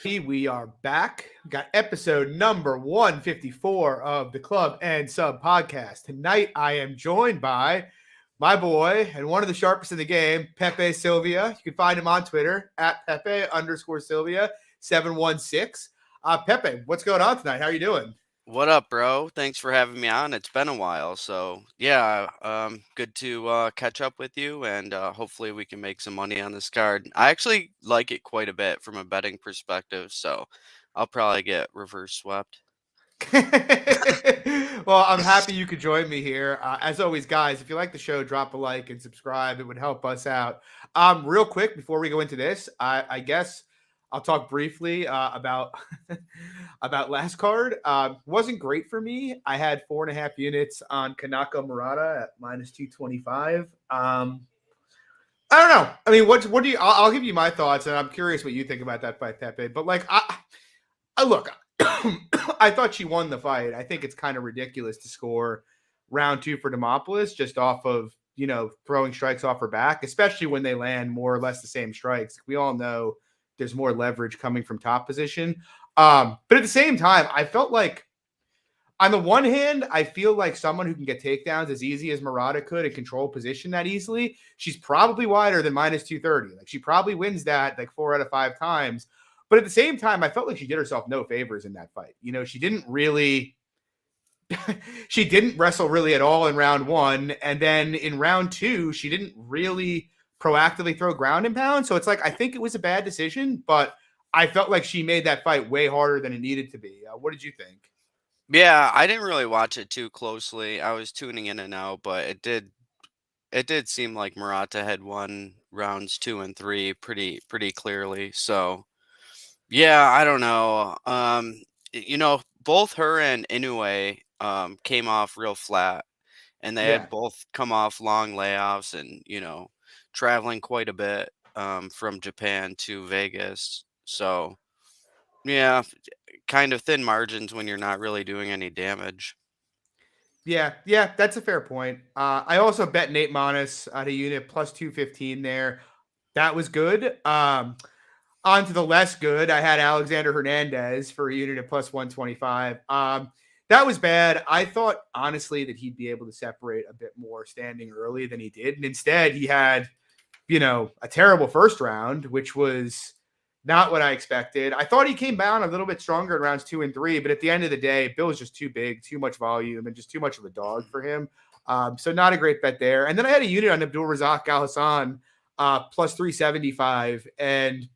We are back. Got episode number 154 of the Club and Sub podcast. Tonight, I am joined by my boy and one of the sharpest in the game, Pepe Silvia. You can find him on Twitter at Pepe_Silvia716. Pepe, what's going on tonight? How are you doing? What up, bro? Thanks for having me on. It's been a while, so yeah, good to catch up with you, and hopefully we can make some money on this card. I actually like it quite a bit from a betting perspective, so I'll probably get reverse swept. Well, I'm happy you could join me here. As always, guys, if you like the show, drop a like and subscribe. It would help us out. Real quick, before we go into this, I guess I'll talk briefly about about last card. Wasn't great for me. I had 4.5 units on Kanako Marotte at -225. I don't know. I mean, what do you? I'll give you my thoughts, and I'm curious what you think about that fight, Pepe. But like, I look, I thought she won the fight. I think it's kind of ridiculous to score round two for Demopoulos just off of throwing strikes off her back, especially when they land more or less the same strikes. We all know there's more leverage coming from top position. But at the same time, I felt like on the one hand, I feel like someone who can get takedowns as easy as Marotte could and control position that easily, she's probably wider than -230. Like she probably wins that like 4 out of 5 times. But at the same time, I felt like she did herself no favors in that fight. She didn't really she didn't wrestle really at all in round one. And then in round two, she didn't really proactively throw ground and pound. So it's like, I think it was a bad decision, but I felt like she made that fight way harder than it needed to be. What did you think? Yeah, I didn't really watch it too closely. I was tuning in and out, but it did seem like Murata had won rounds two and three pretty clearly. So yeah, I don't know. Both her and Inoue came off real flat, and they Yeah. had both come off long layoffs and, traveling quite a bit from Japan to Vegas. So, yeah, kind of thin margins when you're not really doing any damage. Yeah, that's a fair point. I also bet Nate Monis at a unit +215 there. That was good. On to the less good, I had Alexander Hernandez for a unit at +125. That was bad. I thought honestly that he'd be able to separate a bit more standing early than he did, and instead he had, a terrible first round, which was not what I expected. I thought he came down a little bit stronger in rounds two and three, but at the end of the day, Bill was just too big, too much volume, and just too much of a dog for him. So not a great bet there. And then I had a unit on Abdul Razak Al Hassan +375, and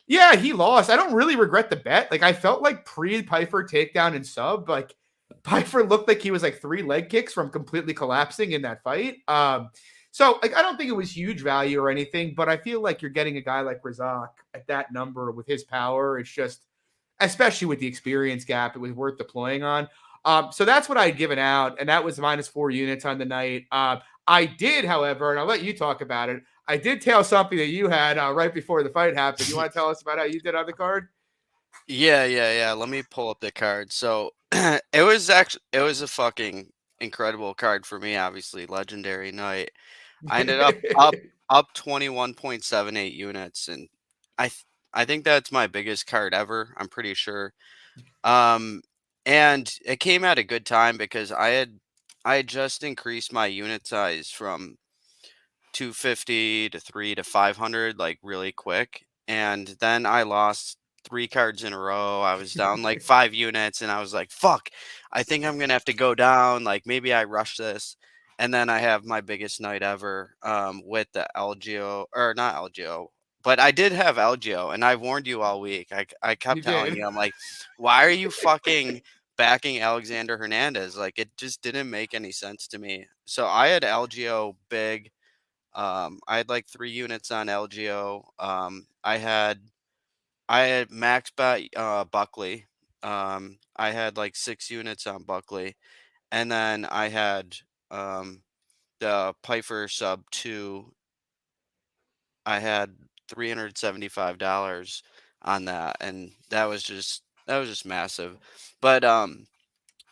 yeah, he lost. I don't really regret the bet. Like I felt like pre-Pyfer takedown and sub, like Pyfer looked like he was like 3 leg kicks from completely collapsing in that fight. So like I don't think it was huge value or anything, but I feel like you're getting a guy like Razak at that number with his power. It's just, especially with the experience gap, it was worth deploying on. So that's what I had given out, and that was -4 units on the night. I did, however, and I'll let you talk about it. I did tell something that you had right before the fight happened. You want to tell us about how you did on the card? Yeah. Let me pull up the card. So it was a fucking incredible card for me, obviously, legendary night. I ended up 21.78 units, and I th- I think that's my biggest card ever. I'm pretty sure. Um and it came at a good time because I had just increased my unit size from 250 to 3 to 500 like really quick, and then I lost 3 cards in a row. I was down like 5 units, and I was like, fuck, I think I'm going to have to go down, like maybe I rush this. And then I have my biggest night ever with the LGO, or not LGO, but I did have LGO, and I warned you all week. I You kept telling did. you, I'm like, why are you fucking backing Alexander Hernandez? Like, it just didn't make any sense to me. So I had LGO big. I had like 3 units on LGO. I had max bet Buckley. I had like 6 units on Buckley, and then I had um the Piper sub two. I had $375 on that, and that was just massive. But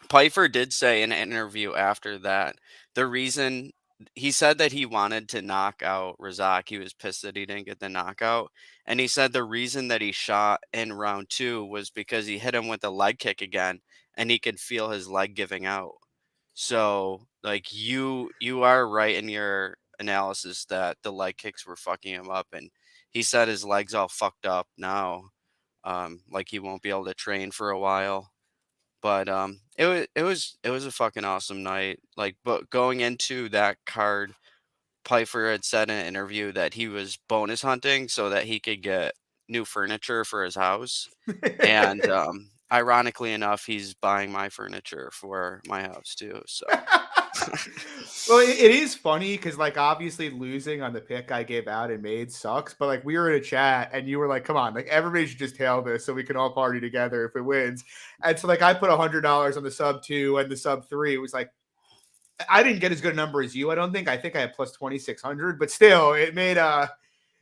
Piper did say in an interview after that the reason he said that he wanted to knock out Razak. He was pissed that he didn't get the knockout. And he said the reason that he shot in round 2 was because he hit him with a leg kick again and he could feel his leg giving out. So, like you are right in your analysis that the leg kicks were fucking him up, and he said his legs all fucked up now. Like he won't be able to train for a while. But it was a fucking awesome night. Like, but going into that card, Pfeiffer had said in an interview that he was bonus hunting so that he could get new furniture for his house. And ironically enough, he's buying my furniture for my house too. So Well, it is funny because, like, obviously losing on the pick I gave out and made sucks, but like we were in a chat and you were like, "Come on, like everybody should just tail this so we can all party together if it wins." And so, like, I put $100 on the sub 2 and the sub 3. It was like I didn't get as good a number as you. I don't think. I think I had plus 2,600, but still, it made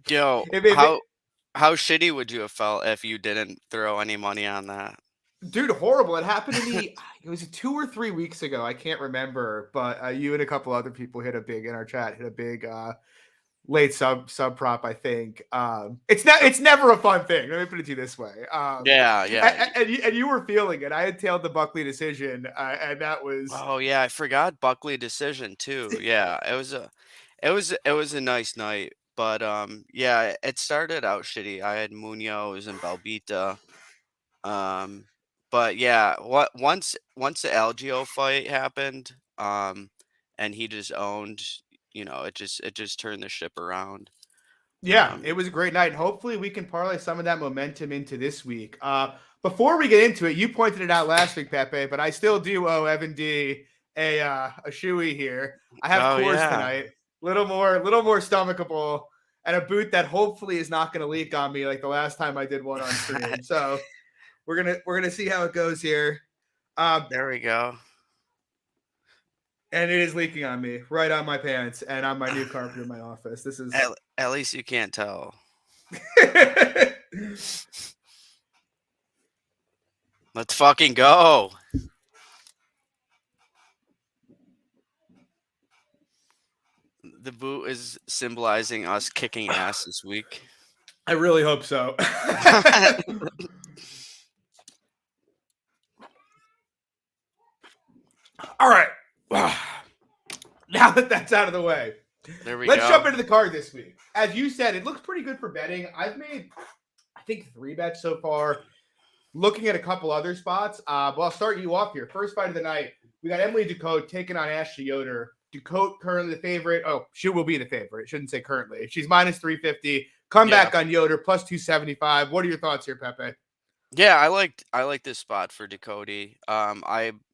yo, it made, how shitty would you have felt if you didn't throw any money on that? dude, horrible. It happened to me. It was 2 or 3 weeks ago. I can't remember, but you and a couple other people hit a big in our chat. Hit a big late sub prop. I think it's never a fun thing. Let me put it to you this way. Yeah. And you were feeling it. I had tailed the Buckley decision, and that was. Oh yeah, I forgot Buckley decision too. Yeah, it was a nice night, but yeah, it started out shitty. I had Munoz and Balbita. Um, but yeah, once the Algio fight happened, and he just owned, it just turned the ship around. Yeah, it was a great night. And hopefully we can parlay some of that momentum into this week. Before we get into it, you pointed it out last week, Pepe, but I still do owe Evan D a shoey here. I have Oh Coors yeah. tonight. Little more stomachable, and a boot that hopefully is not going to leak on me like the last time I did one on stream. So we're gonna see how it goes here. There we go. And it is leaking on me, right on my pants, and on my new carpet in my office. This is At least you can't tell. Let's fucking go. The boot is symbolizing us kicking ass this week. I really hope so. All right. Now that that's out of the way, let's jump into the card this week. As you said, it looks pretty good for betting. I've made, I think, 3 bets so far. Looking at a couple other spots. Well, I'll start you off here. First fight of the night, we got Emily Ducote taking on Ashley Yoder. Ducote currently the favorite. Oh, she will be the favorite. Shouldn't say currently. She's minus 350. Comeback on Yoder plus 275. What are your thoughts here, Pepe? Yeah, I like this spot for Ducote.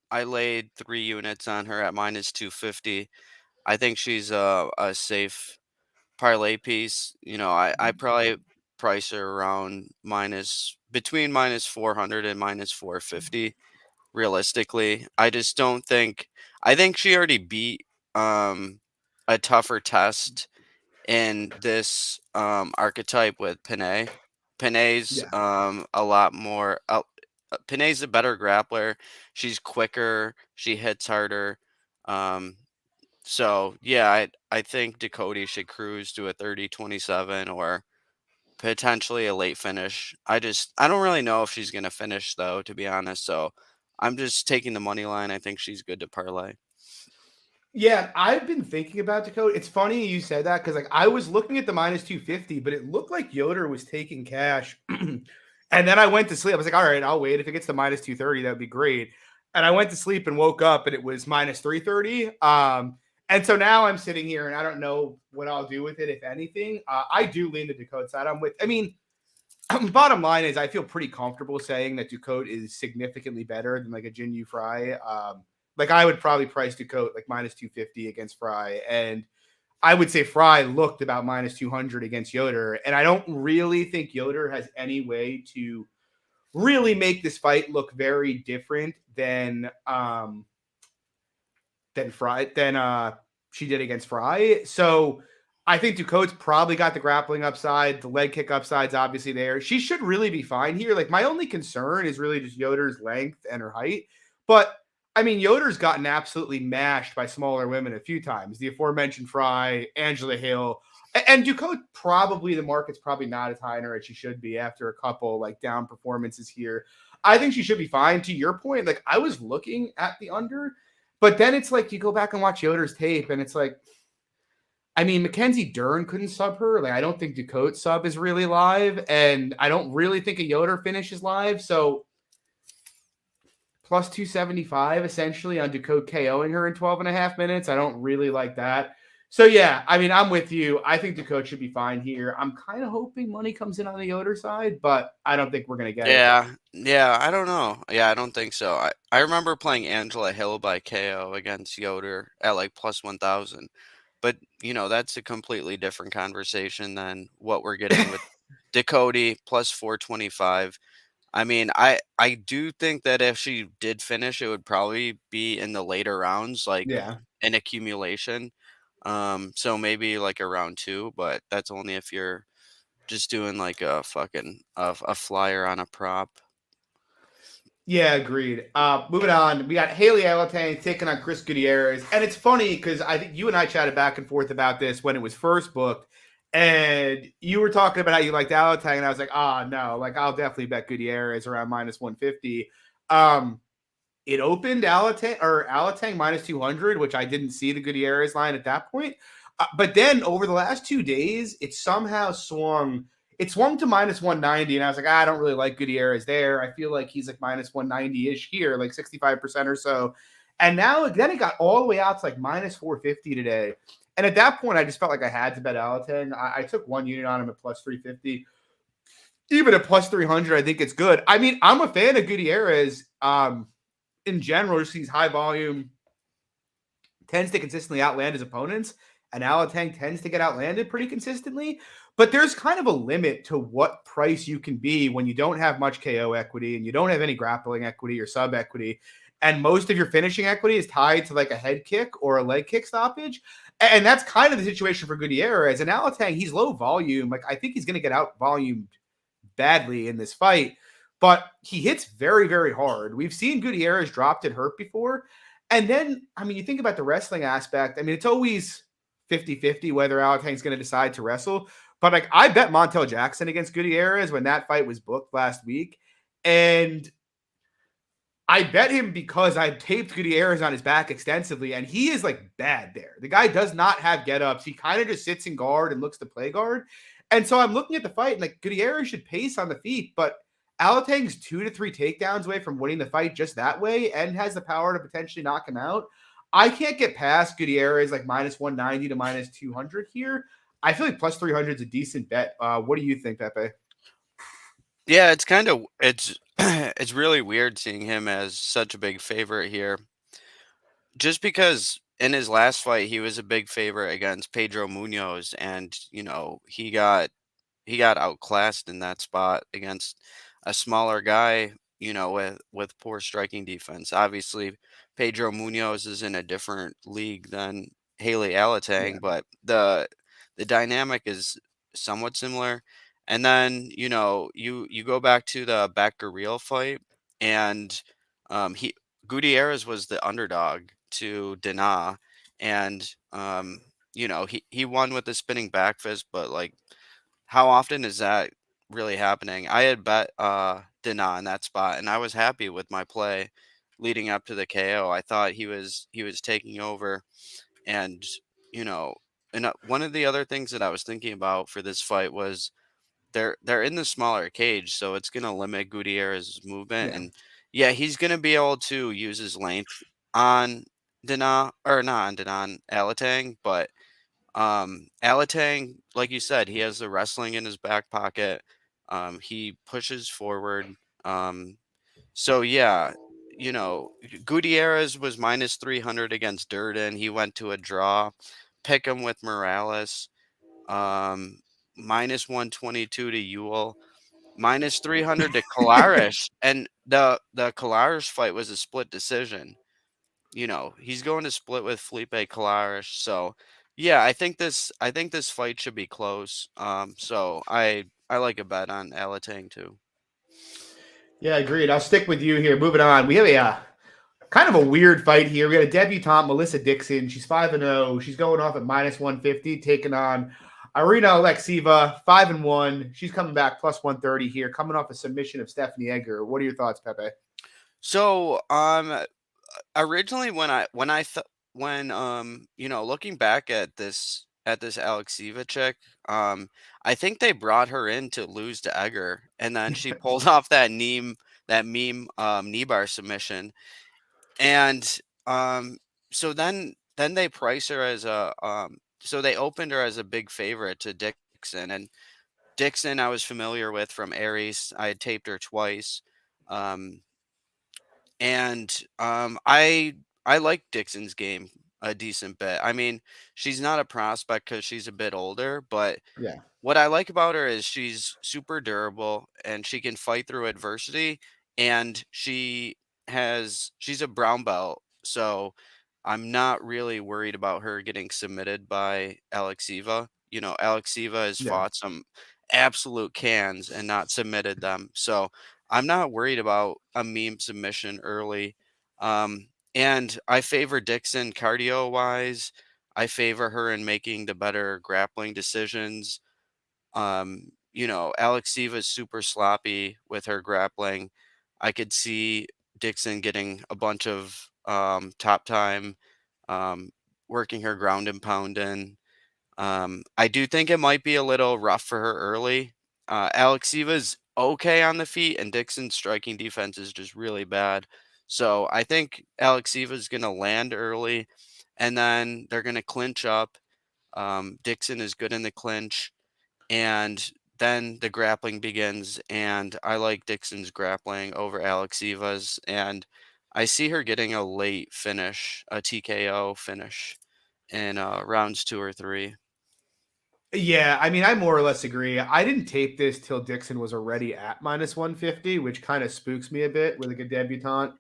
I laid 3 units on her at minus 250. I think she's a safe parlay piece. I probably price her around between minus 400 and minus 450 realistically. I just don't think I think she already beat a tougher test in this archetype with Panay. Panay's a lot more Panay's a better grappler. She's quicker, she hits harder. So yeah, I think Ducote should cruise to a 30-27 or potentially a late finish. I don't really know if she's gonna finish though, to be honest. So I'm just taking the money line. I think she's good to parlay. Yeah, I've been thinking about Ducote. It's funny you said that because like I was looking at the minus 250, but it looked like Yoder was taking cash. And then I went to sleep. I was like, all right, I'll wait. If it gets to minus 230, that would be great. And I went to sleep and woke up and it was minus 330. And so now I'm sitting here and I don't know what I'll do with it, if anything. I do lean the Ducote side. Bottom line is I feel pretty comfortable saying that Ducote is significantly better than like a Jin Yu Fry. Like I would probably price Ducote like minus 250 against Fry. And I would say Fry looked about minus 200 against Yoder. And I don't really think Yoder has any way to really make this fight look very different than she did against Fry. So I think Ducote's probably got the grappling upside. The leg kick upside's obviously there. She should really be fine here. Like my only concern is really just Yoder's length and her height. But I mean, Yoder's gotten absolutely mashed by smaller women a few times. The aforementioned Fry, Angela Hill, and Ducote. Probably the market's probably not as high in her as she should be after a couple like down performances here. I think she should be fine. To your point, like I was looking at the under, but then it's like you go back and watch Yoder's tape, and it's like, I mean, Mackenzie Dern couldn't sub her. Like I don't think Ducote sub is really live, and I don't really think a Yoder finish is live. So plus 275 essentially on Ducote KOing her in 12 and a half minutes. I don't really like that. So, yeah, I mean, I'm with you. I think Ducote should be fine here. I'm kind of hoping money comes in on the Yoder side, but I don't think we're going to get it. Yeah, I don't know. Yeah, I don't think so. I remember playing Angela Hill by KO against Yoder at like plus 1,000. But, that's a completely different conversation than what we're getting with Ducote plus 425. I mean, I do think that if she did finish, it would probably be in the later rounds, like Yeah. an accumulation. So maybe like a round two, but that's only if you're just doing like a fucking a flyer on a prop. Yeah, agreed. Moving on, we got Haley Alateng taking on Chris Gutierrez, and it's funny because I think you and I chatted back and forth about this when it was first booked, and you were talking about how you liked Alateng, and I was like, no, like I'll definitely bet Gutierrez around minus 150. It opened Alateng minus 200, which I didn't see the Gutierrez line at that point. But then over the last 2 days, it somehow swung. It swung to minus 190, and I was like, I don't really like Gutierrez there. I feel like he's like minus 190-ish here, like 65% or so. And now then it got all the way out to like minus 450 today. And at that point, I just felt like I had to bet Alateng. I took one unit on him at plus 350. Even at plus 300, I think it's good. I mean, I'm a fan of Gutierrez. In general, just he's high volume, tends to consistently outland his opponents, and Alateng tends to get outlanded pretty consistently. But there's kind of a limit to what price you can be when you don't have much KO equity and you don't have any grappling equity or sub equity. And most of your finishing equity is tied to like a head kick or a leg kick stoppage. And that's kind of the situation for Gutierrez. And Alateng, he's low volume. Like I think he's going to get out volumed badly in this fight, but he hits very, very hard. We've seen Gutierrez dropped and hurt before. And then, I mean, you think about the wrestling aspect. I mean, it's always 50-50 whether Alateng's going to decide to wrestle. But like, I bet Montel Jackson against Gutierrez when that fight was booked last week. And I bet him because I taped Gutierrez on his back extensively, and he is like bad there. The guy does not have get-ups. He kind of just sits in guard and looks to play guard. And so I'm looking at the fight, and like Gutierrez should pace on the feet, but Alateng's 2 to 3 takedowns away from winning the fight just that way and has the power to potentially knock him out. I can't get past Gutierrez like minus 190 to minus 200 here. I feel like plus 300 is a decent bet. What do you think, Pepe? Yeah, it's it's really weird seeing him as such a big favorite here. Just because in his last fight he was a big favorite against Pedro Munoz, and he got outclassed in that spot against a smaller guy, with poor striking defense. Obviously, Pedro Munoz is in a different league than Haley Yeah. Alateng, but the dynamic is somewhat similar. And then, you go back to the Real fight, and he Gutierrez was the underdog to Dana, and he won with the spinning back fist, but like how often is that really happening? I had bet Dana in that spot, and I was happy with my play leading up to the KO. I thought he was taking over, and you know, one of the other things that I was thinking about for this fight was they're in the smaller cage, so it's gonna limit Gutierrez's movement, Yeah. and yeah, he's gonna be able to use his length on Dana, or not on Dana, on Alateng, but Alateng, like you said, he has the wrestling in his back pocket. He pushes forward. Um, so yeah, Gutierrez was minus 300 against Durden. He went to a draw. Pick him with Morales. Um, minus 122 to Ewell. Minus 300 to Kolaris. And the Kolaris fight was a split decision. He's going to split with Felipe Kolaris. So yeah, I think this fight should be close. So I like a bet on Alateng too. Yeah, agreed. I'll stick with you here. Moving on. We have a Kind of a weird fight here. We got a debutante, Melissa Dixon. She's 5-0. She's going off at -150, taking on Irina Alekseeva, 5-1. She's coming back +130 here, coming off a submission of Stephanie Egger. What are your thoughts, Pepe? So, originally when looking back at this Alekseeva chick, I think they brought her in to lose to Egger, and then she pulled off that meme knee bar submission. And so then they price her as so they opened her as a big favorite to Dixon. And Dixon I was familiar with from Aries. I had taped her twice. Um and I like Dixon's game a decent bit. I mean, she's not a prospect because she's a bit older, but Yeah. what I like about her is she's super durable and she can fight through adversity, and she's a brown belt. So I'm not really worried about her getting submitted by Alekseeva. Alekseeva has Yeah. fought some absolute cans and not submitted them. So I'm not worried about a meme submission early. And I favor Dixon cardio wise. I favor her in making the better grappling decisions. Alekseeva is super sloppy with her grappling. I could see Dixon getting a bunch of top time, um, working her ground and pound in. I do think it might be a little rough for her early. Alekseeva's okay on the feet, and Dixon's striking defense is just really bad. So I think Alekseeva's going to land early, and then they're going to clinch up. Dixon is good in the clinch, and then the grappling begins, and I like Dixon's grappling over Alekseeva's, and I see her getting a late finish, a TKO finish in rounds 2 or 3. Yeah, I mean, I more or less agree. I didn't tape this till Dixon was already at -150, which kind of spooks me a bit with like a debutante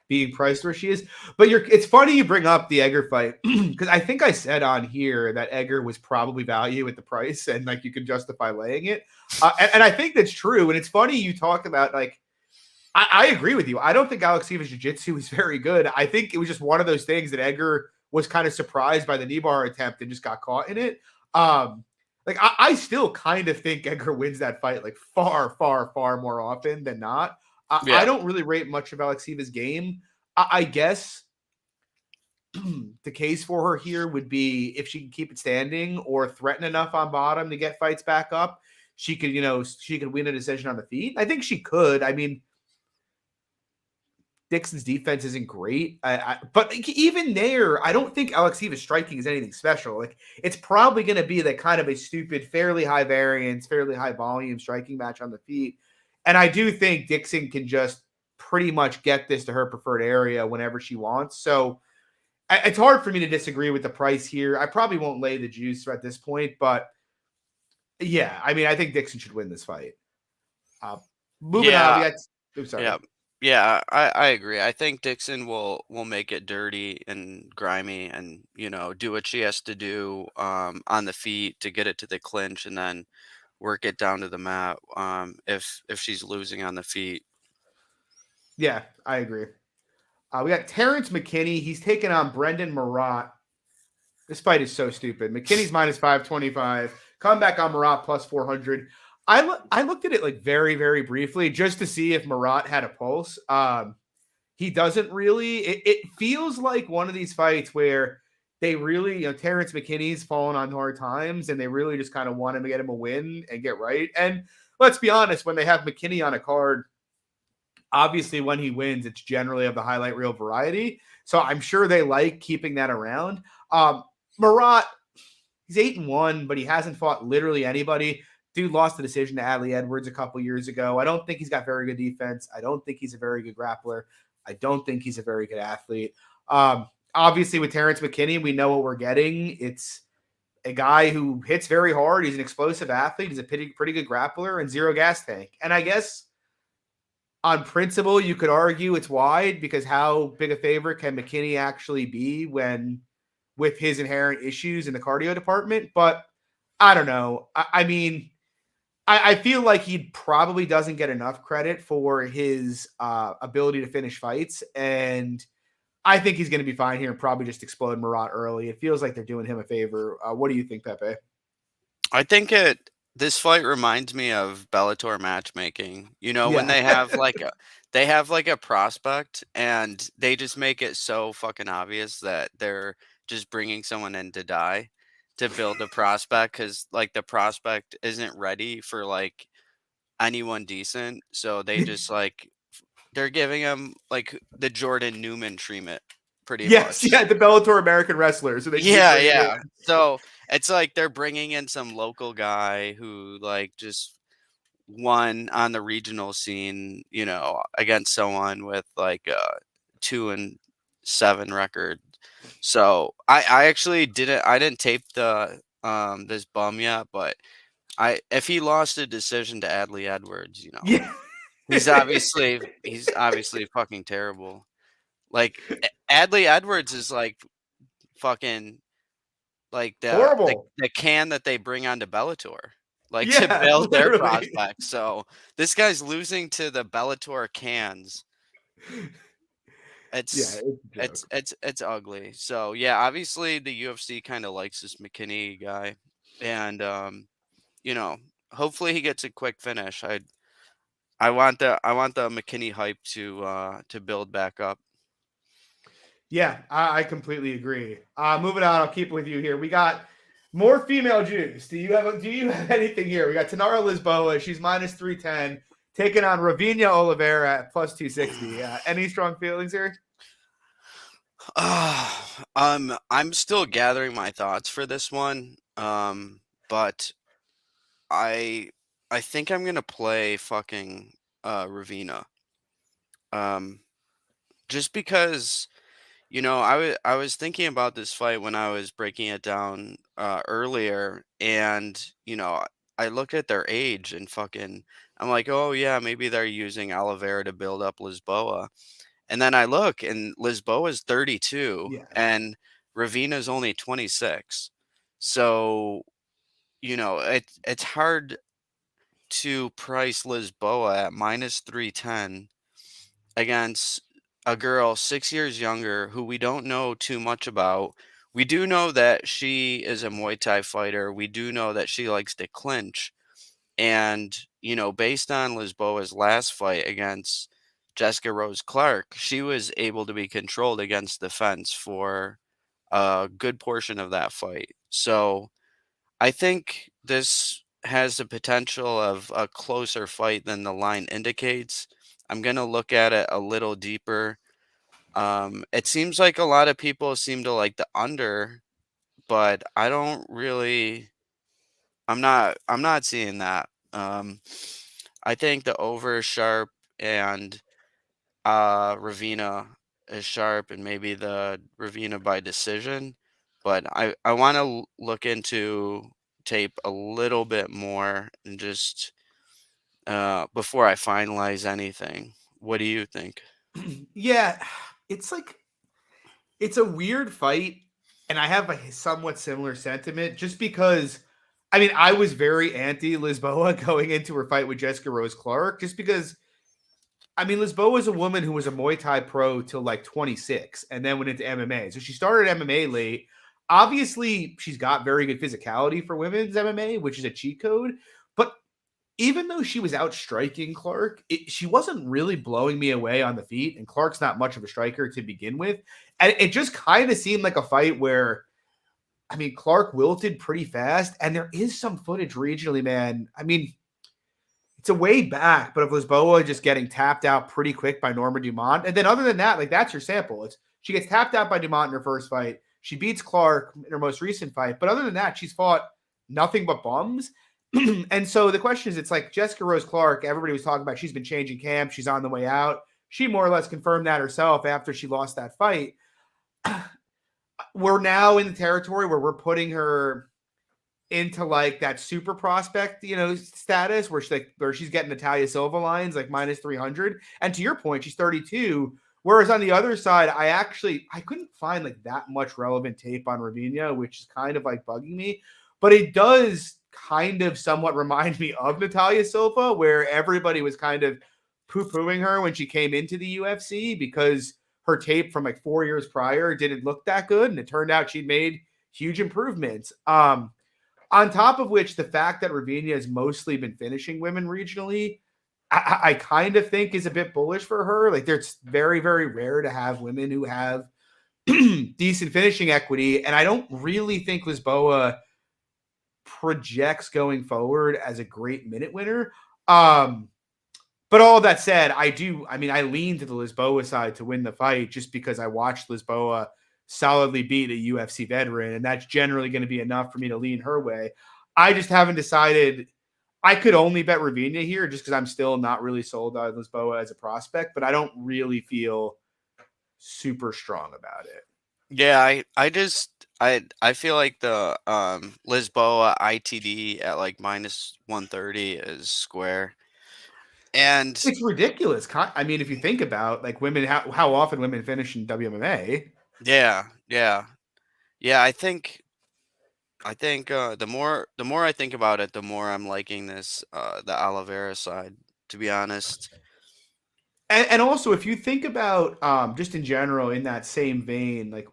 being priced where she is. But it's funny you bring up the Egger fight because I think I said on here that Egger was probably value at the price and like you could justify laying it. And I think that's true. And it's funny you talked about like, I agree with you. I don't think Alekseeva's jiu-jitsu is very good. I think it was just one of those things that Egger was kind of surprised by the knee bar attempt and just got caught in it. Like I still kind of think Edgar wins that fight like far, far, far more often than not. I Yeah. don't really rate much of Alekseeva's game. I guess the case for her here would be if she can keep it standing or threaten enough on bottom to get fights back up, she could, she could win a decision on the feet. I think she could. I mean, Dixon's defense isn't great, but even there, I don't think Alekseeva's striking is anything special. Like it's probably going to be that kind of a stupid, fairly high variance, fairly high volume striking match on the feet. And I do think Dixon can just pretty much get this to her preferred area whenever she wants. So it's hard for me to disagree with the price here. I probably won't lay the juice at this point, but yeah, I mean, I think Dixon should win this fight. Uh, Moving on, we Yeah. got. I'm sorry. Yeah. Yeah, I agree. I think Dixon will make it dirty and grimy and, do what she has to do on the feet to get it to the clinch and then work it down to the mat if she's losing on the feet. Yeah, I agree. We got Terrence McKinney. He's taking on Brendan Marotte. This fight is so stupid. McKinney's -525. Comeback on Marotte +400. I looked at it like very, very briefly just to see if Marotte had a pulse. He doesn't really. It feels like one of these fights where they really, Terrence McKinney's fallen on hard times and they really just kind of want him to get him a win and get right. And let's be honest, when they have McKinney on a card, obviously when he wins, it's generally of the highlight reel variety. So I'm sure they like keeping that around. Marotte, he's 8-1, but he hasn't fought literally anybody. Dude lost the decision to Adley Edwards a couple years ago. I don't think he's got very good defense. I don't think he's a very good grappler. I don't think he's a very good athlete. Obviously, with Terrence McKinney, we know what we're getting. It's a guy who hits very hard. He's an explosive athlete. He's a pretty good grappler and zero gas tank. And I guess on principle, you could argue it's wide because how big a favorite can McKinney actually be with his inherent issues in the cardio department? But I don't know. I mean, I feel like he probably doesn't get enough credit for his ability to finish fights, and I think he's going to be fine here and probably just explode Marotte early. It feels like they're doing him a favor. What do you think, Pepe? I think this fight reminds me of Bellator matchmaking. You know, when Yeah. they have like a prospect and they just make it so fucking obvious that they're just bringing someone in to die to build a prospect because like the prospect isn't ready for like anyone decent. So they just like they're giving him like the Jordan Newman treatment pretty Yes, much. yeah, the Bellator American wrestlers, so they can just Yeah, bring him in. yeah. So it's like they're bringing in some local guy who like just won on the regional scene, you know, against someone with like a 2-7 record. So I actually didn't tape the this bum yet, but I if he lost a decision to Adley Edwards, you know, Yeah. he's obviously fucking terrible. Like Adley Edwards is like fucking like Horrible. the can that they bring onto Bellator, like, to Yeah, build their literally. prospects, so this guy's losing to the Bellator cans. Yeah, It's it's a joke. it's ugly. So, yeah, obviously, the UFC kinda likes this Mckinney guy, and, you know, hopefully he gets a quick finish. I want the McKinney hype to build back up. Yeah, I completely agree. Moving on, I'll keep with you here. We got more female Jews. Do you have anything here? We got Tanara Lisboa. She's minus 310, taking on Ravinia Oliveira at plus 260. Any strong feelings here? I'm still gathering my thoughts for this one, but I I think I'm gonna play fucking Ravina. Um, just because you know I was thinking about this fight when I was breaking it down earlier, and you know I look at their age and fucking I'm like, oh yeah, maybe they're using Oliveira to build up Lisboa, and then I look and Lisboa's 32 Yeah. and Ravina's only 26, so you know it's hard to price Lisboa at minus 310 against a girl 6 years younger who we don't know too much about. We do know that she is a Muay Thai fighter. We do know that she likes to clinch. And, you know, based on Lisboa's last fight against Jessica Rose Clark, she was able to be controlled against the fence for a good portion of that fight. So, I think this has the potential of a closer fight than the line indicates. I'm going to look at it a little deeper. It seems like a lot of people seem to like the under, but I don't really I'm not seeing that. I think the over is sharp and Ravina is sharp and maybe the Ravina by decision, but I want to look into tape a little bit more and just before I finalize anything. What do you think? Yeah, it's like it's a weird fight, and I have a somewhat similar sentiment just because I mean, I was very anti Lisboa going into her fight with Jessica Rose Clark, just because I mean, Lisboa was a woman who was a Muay Thai pro till like 26 and then went into MMA. So she started MMA late. Obviously, she's got very good physicality for women's MMA, which is a cheat code. But even though she was out striking Clark, she wasn't really blowing me away on the feet. And Clark's not much of a striker to begin with. And it just kind of seemed like a fight where, I mean, Clark wilted pretty fast. And there is some footage regionally, man. I mean, it's a way back, but of Lisboa just getting tapped out pretty quick by Norma Dumont. And then other than that, like that's your sample. It's she gets tapped out by Dumont in her first fight. She beats Clark in her most recent fight. But other than that, she's fought nothing but bums. And so the question is, it's like Jessica Rose Clark, everybody was talking about she's been changing camp. She's on the way out. She more or less confirmed that herself after she lost that fight. We're now in the territory where we're putting her into like that super prospect, status where she's getting Natalia Silva lines like minus 300. And to your point, she's 32. Whereas on the other side, I couldn't find like that much relevant tape on Ravinia, which is kind of like bugging me. But it does kind of somewhat remind me of Natalia Silva, where everybody was kind of poo-pooing her when she came into the UFC because her tape from like 4 years prior didn't look that good, and it turned out she'd made huge improvements. On top of which, the fact that Ravinia has mostly been finishing women regionally, I kind of think is a bit bullish for her. Like, it's very, very rare to have women who have decent finishing equity, and I don't really think Lisboa projects going forward as a great minute winner. But all that said, I lean to the Lisboa side to win the fight just because I watched Lisboa solidly beat a UFC veteran, and that's generally going to be enough for me to lean her way. I just haven't decided. I could only bet Ravinia here just because I'm still not really sold on Lisboa as a prospect, but I don't really feel super strong about it. Yeah, I feel like the Lisboa ITD at like minus 130 is square. And It's ridiculous. I mean, if you think about like women, how often women finish in WMMA. yeah, I think the more I think about it, the more I'm liking this the Oliveira side, to be honest. And also, if you think about just in general, in that same vein, like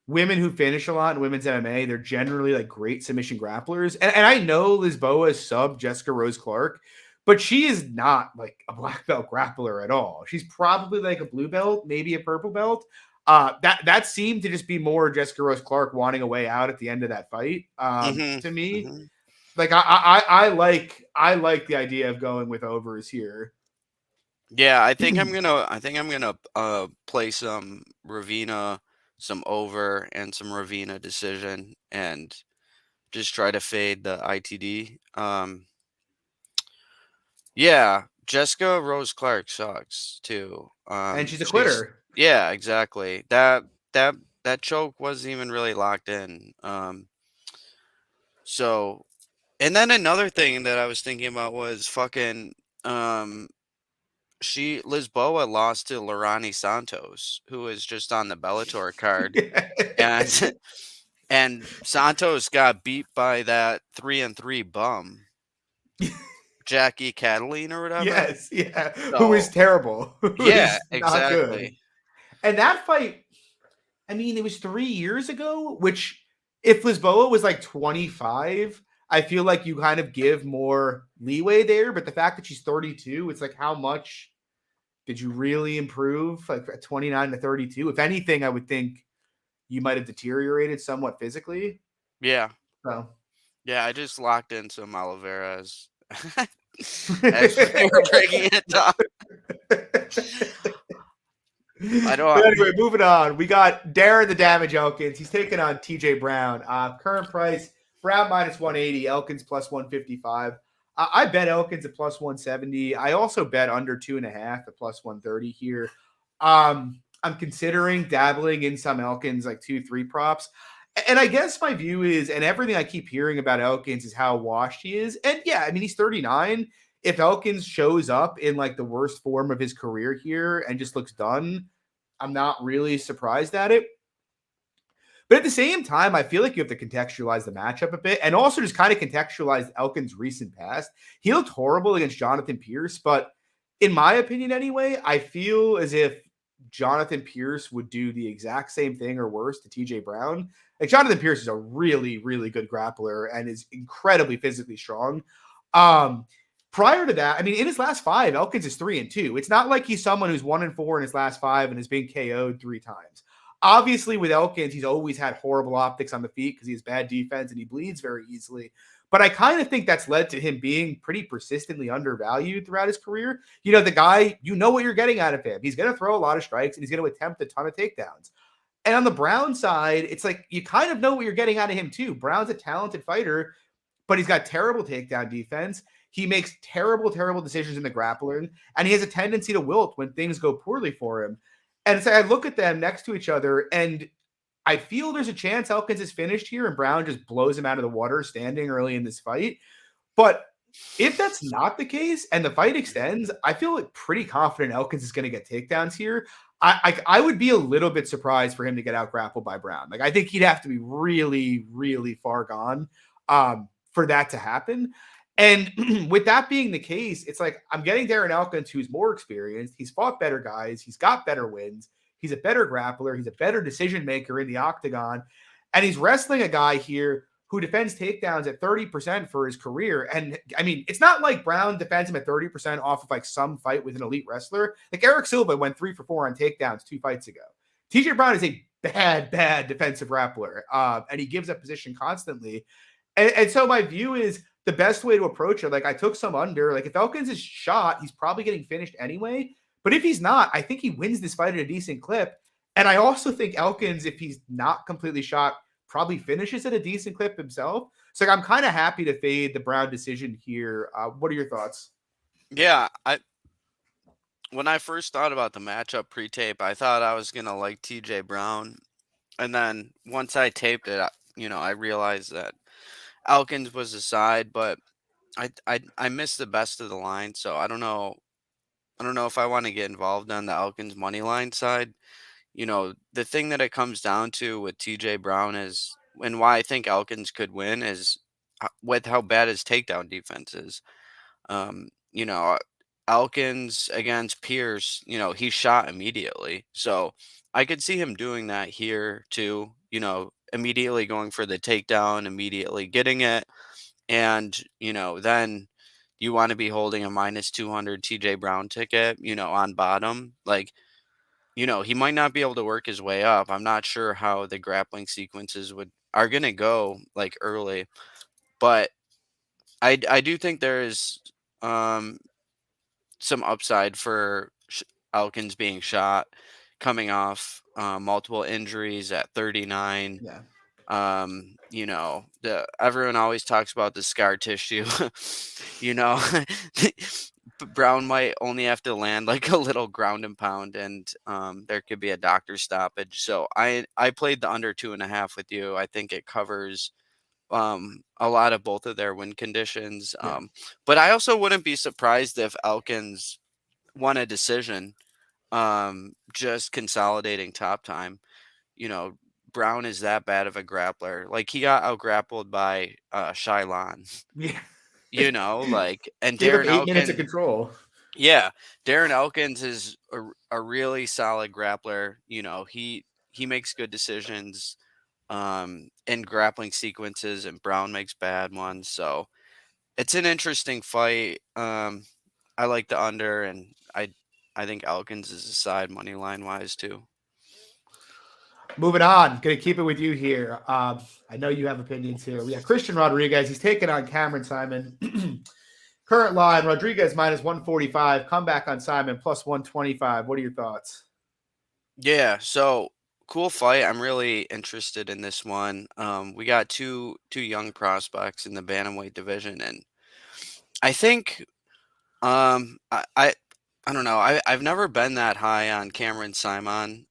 women who finish a lot in women's MMA, they're generally like great submission grapplers. And I know Lisboa is sub Jessica Rose Clark, but she is not like a black belt grappler at all. She's probably like a blue belt, maybe a purple belt. That seemed to just be more Jessica Rose Clark wanting a way out at the end of that fight. To me, like I like the idea of going with overs here. Yeah, I think I'm gonna play some Ravina, some over, and some Ravina decision, and just try to fade the ITD. Yeah, Jessica Rose Clark sucks too. And she's a quitter. Yeah, exactly. That choke wasn't even really locked in. So, and then another thing that I was thinking about was fucking Lisboa lost to Lorani Santos, who is just on the Bellator card, and and Santos got beat by that 3-3 bum, Jackie Cataline or whatever. Yes, yeah. So, Who is terrible. Who yeah, is not good. exactly. And that fight, I mean, it was 3 years ago, which if Lisboa was like 25, I feel like you kind of give more leeway there. But the fact that she's 32, it's like, how much did you really improve? Like at 29 to 32? If anything, I would think you might have deteriorated somewhat physically. Yeah. So. Yeah, I just locked in some Oliveira as we were breaking it down. But anyway, moving on. We got Darren the Damage Elkins. He's taking on TJ Brown. Current price, Brown minus 180, Elkins plus 155. I bet Elkins at plus 170. I also bet under 2.5 at plus 130 here. I'm considering dabbling in some Elkins like 2-3 props. And I guess my view is, and everything I keep hearing about Elkins is how washed he is. And yeah, I mean, he's 39. If Elkins shows up in like the worst form of his career here and just looks done, I'm not really surprised at it. But at the same time, I feel like you have to contextualize the matchup a bit and also just kind of contextualize Elkins' recent past. He looked horrible against Jonathan Pierce, but in my opinion anyway, I feel as if Jonathan Pierce would do the exact same thing or worse to TJ Brown. Like, Jonathan Pierce is a really, really good grappler and is incredibly physically strong. Prior to that, I mean, in his last 5, Elkins is 3-2. It's not like he's someone who's 1-4 in his last 5 and has been KO'd 3 times. Obviously, with Elkins, he's always had horrible optics on the feet because he has bad defense and he bleeds very easily. But I kind of think that's led to him being pretty persistently undervalued throughout his career. You know, the guy, you know what you're getting out of him. He's going to throw a lot of strikes and he's going to attempt a ton of takedowns. And on the Brown side, it's like you kind of know what you're getting out of him too. Brown's a talented fighter, but he's got terrible takedown defense. He makes terrible, terrible decisions in the grappling, and he has a tendency to wilt when things go poorly for him. And so I look at them next to each other, and I feel there's a chance Elkins is finished here and Brown just blows him out of the water standing early in this fight. But if that's not the case and the fight extends, I feel like pretty confident Elkins is going to get takedowns here. I would be a little bit surprised for him to get out grappled by Brown. Like, I think he'd have to be really, really far gone for that to happen. And with that being the case, it's like I'm getting Darren Elkins, who's more experienced. He's fought better guys. He's got better wins. He's a better grappler. He's a better decision maker in the octagon. And he's wrestling a guy here who defends takedowns at 30% for his career. And I mean, it's not like Brown defends him at 30% off of like some fight with an elite wrestler. Like Eric Silva went 3 for 4 on takedowns 2 fights ago. TJ Brown is a bad defensive grappler. And he gives up position constantly. And so my view is the best way to approach it. Like I took some under. Like if Elkins is shot, he's probably getting finished anyway. But if he's not, I think he wins this fight at a decent clip. And I also think Elkins, if he's not completely shot, probably finishes at a decent clip himself. So like, I'm kind of happy to fade the Brown decision here. What are your thoughts? Yeah, when I first thought about the matchup pre-tape, I thought I was gonna like TJ Brown, and then once I taped it, I realized that Elkins was the side, but I missed the best of the line, so I don't know. I don't know if I want to get involved on the Elkins money line side. The thing that it comes down to with TJ Brown is, and why I think Elkins could win is with how bad his takedown defense is. Um, you know, Elkins against Pierce, he shot immediately. So I could see him doing that here too, immediately going for the takedown, immediately getting it. And, then you want to be holding a minus 200 TJ Brown ticket, on bottom. Like, he might not be able to work his way up. I'm not sure how the grappling sequences are going to go like early, but I do think there is um some upside for Elkins being shot, coming off multiple injuries at 39. Yeah. The everyone always talks about the scar tissue. you know, Brown might only have to land like a little ground and pound, and there could be a doctor stoppage. So I played the under 2.5 with you. I think it covers a lot of both of their win conditions. Yeah. But I also wouldn't be surprised if Elkins won a decision, just consolidating top time. You know, Brown is that bad of a grappler. Like he got out grappled by Shylon. Yeah. And Gave him Darren 8 minutes of Elkins. control. Yeah, Darren Elkins is a really solid grappler. He makes good decisions in grappling sequences, and Brown makes bad ones. So it's an interesting fight. I like the under, and I think Elkins is a side money line wise too. Moving on, gonna keep it with you here. I know you have opinions here. We got Christian Rodriguez. He's taking on Cameron Saaiman. Current line: Rodriguez minus 145. Comeback on Saaiman plus 125. What are your thoughts? Yeah, so cool fight. I'm really interested in this one. We got two young prospects in the bantamweight division, and I think I don't know. I've never been that high on Cameron Saaiman.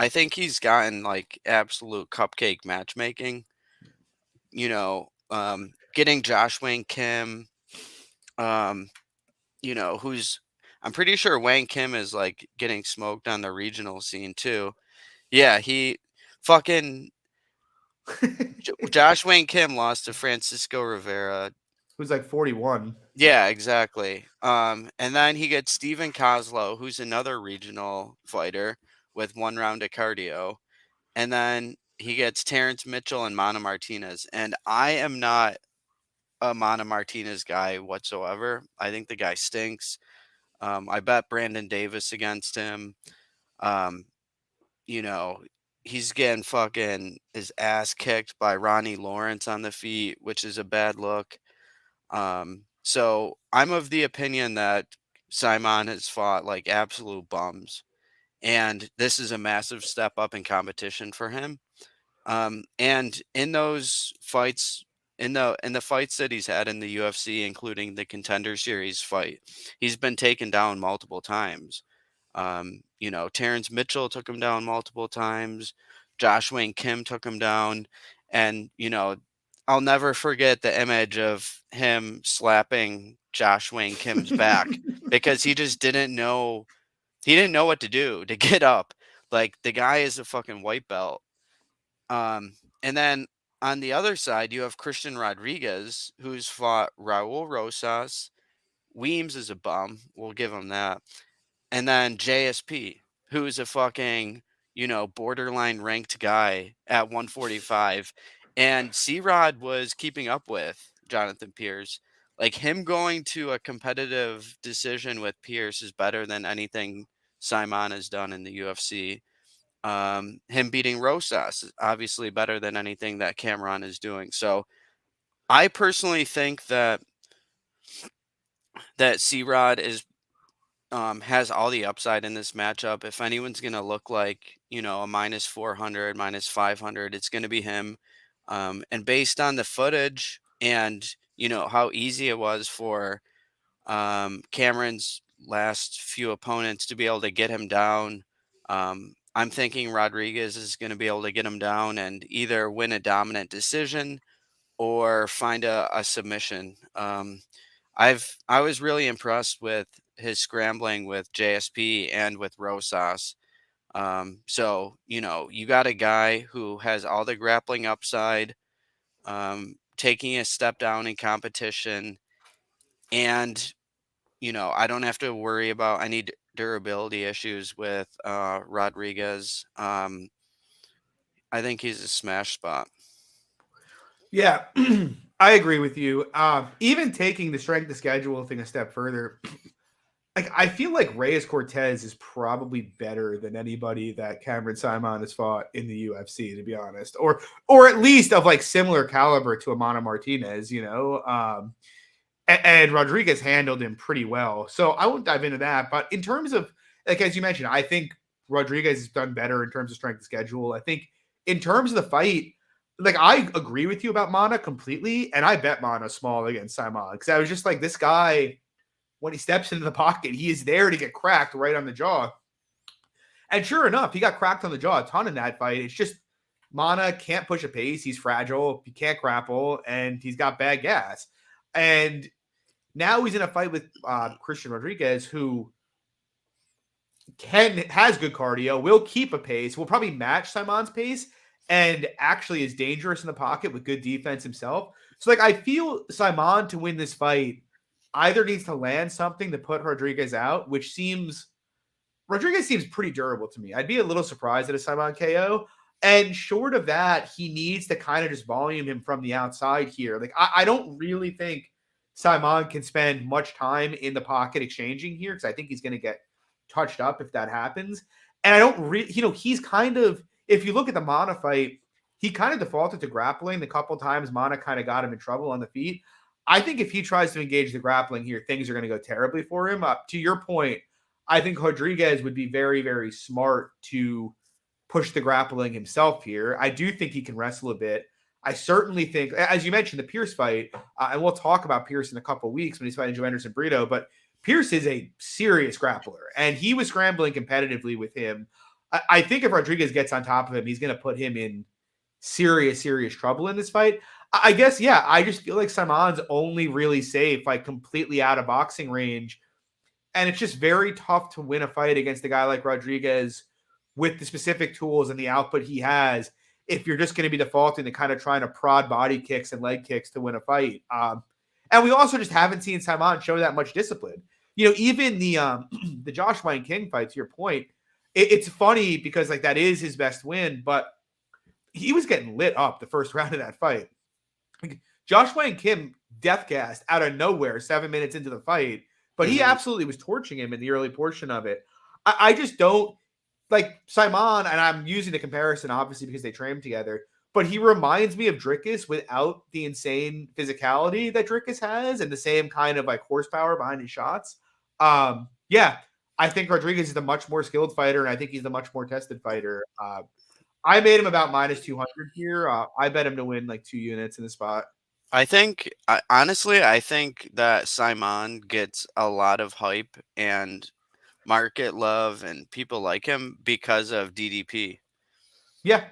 I think he's gotten like absolute cupcake matchmaking. Getting Josh Wayne Kim, um, who's I'm pretty sure Wayne Kim is like getting smoked on the regional scene too. Yeah, he fucking Josh Wayne Kim lost to Francisco Rivera. Who's like 41. Yeah, exactly. And then he gets Steven Kozlow, who's another regional fighter with 1 round of cardio. And then he gets Terrence Mitchell and Mana Martinez. And I am not a Mana Martinez guy whatsoever. I think the guy stinks. I bet Brandon Davis against him. Um, you know, he's getting fucking his ass kicked by Ronnie Lawrence on the feet, which is a bad look. So I'm of the opinion that Saaiman has fought like absolute bums, and this is a massive step up in competition for him. And in those fights, in the fights that he's had in the UFC, including the Contender Series fight, he's been taken down multiple times. Terrence Mitchell took him down multiple times. Josh Wayne Kim took him down, and I'll never forget the image of him slapping Josh Wayne Kim's back because he just didn't know. He didn't know what to do to get up. Like the guy is a fucking white belt. And then on the other side, you have Christian Rodriguez, who's fought Raul Rosas. Weems is a bum. We'll give him that. And then JSP, who's a fucking, borderline ranked guy at 145. And C Rod was keeping up with Jonathan Pierce. Like him going to a competitive decision with Pierce is better than anything Saaiman has done in the UFC. Him beating Rosas is obviously better than anything that Cameron is doing. So I personally think that C Rod is has all the upside in this matchup. If anyone's going to look like, a minus 400, minus 500, it's going to be him. And based on the footage and, how easy it was for Cameron's last few opponents to be able to get him down, I'm thinking Rodriguez is going to be able to get him down and either win a dominant decision or find a submission. I was really impressed with his scrambling with JSP and with Rosas. So you got a guy who has all the grappling upside, taking a step down in competition, and I don't have to worry about any durability issues with Rodriguez. I think he's a smash spot. Yeah, I agree with you. Even taking the strength of schedule thing a step further, like I feel like Reyes Cortez is probably better than anybody that Cameron Saaiman has fought in the UFC, to be honest, or at least of like similar caliber to Amanda Martinez, and Rodriguez handled him pretty well. So I won't dive into that. But in terms of, like, as you mentioned, I think Rodriguez has done better in terms of strength of schedule. I think in terms of the fight, like, I agree with you about Mana completely. And I bet Mana small against Saaiman because I was just like, this guy, when he steps into the pocket, he is there to get cracked right on the jaw. And sure enough, he got cracked on the jaw a ton in that fight. It's just Mana can't push a pace. He's fragile. He can't grapple, and he's got bad gas. And now he's in a fight with Christian Rodriguez, who has good cardio, will keep a pace, will probably match Saaiman's pace, and actually is dangerous in the pocket with good defense himself. So, like, I feel Saaiman to win this fight either needs to land something to put Rodriguez out, which Rodriguez seems pretty durable to me. I'd be a little surprised at a Saaiman KO. And short of that, he needs to kind of just volume him from the outside here. Like, I don't really think Saaiman can spend much time in the pocket exchanging here because I think he's going to get touched up if that happens. And I don't really, he's kind of, if you look at the Mana fight, he kind of defaulted to grappling the couple times Mana kind of got him in trouble on the feet. I think if he tries to engage the grappling here, things are going to go terribly for him. To your point, I think Rodriguez would be very, very smart to push the grappling himself here. I do think he can wrestle a bit. I certainly think, as you mentioned, the Pierce fight, and we'll talk about Pierce in a couple of weeks when he's fighting Joe Anderson Brito, but Pierce is a serious grappler, and he was scrambling competitively with him. I think if Rodriguez gets on top of him, he's going to put him in serious, serious trouble in this fight. I guess, yeah, I just feel like Saaiman's only really safe, like completely out of boxing range. And it's just very tough to win a fight against a guy like Rodriguez with the specific tools and the output he has if you're just going to be defaulting to kind of trying to prod body kicks and leg kicks to win a fight. And we also just haven't seen Saaiman show that much discipline. Even the the Josh Wayne King fight, to your point, it's funny because like that is his best win, but he was getting lit up the first round of that fight. Like, Josh Wayne Kim death gassed out of nowhere 7 minutes into the fight, but he absolutely was torching him in the early portion of it. I just don't like Saaiman, and I'm using the comparison obviously because they train together, but he reminds me of Dricus without the insane physicality that Dricus has and the same kind of like horsepower behind his shots. Yeah, I think Rodriguez is the much more skilled fighter, and I think he's the much more tested fighter. I made him about minus 200 here. I bet him to win like 2 units in the spot. Honestly, I think that Saaiman gets a lot of hype and market love and people like him because of DDP. Yeah,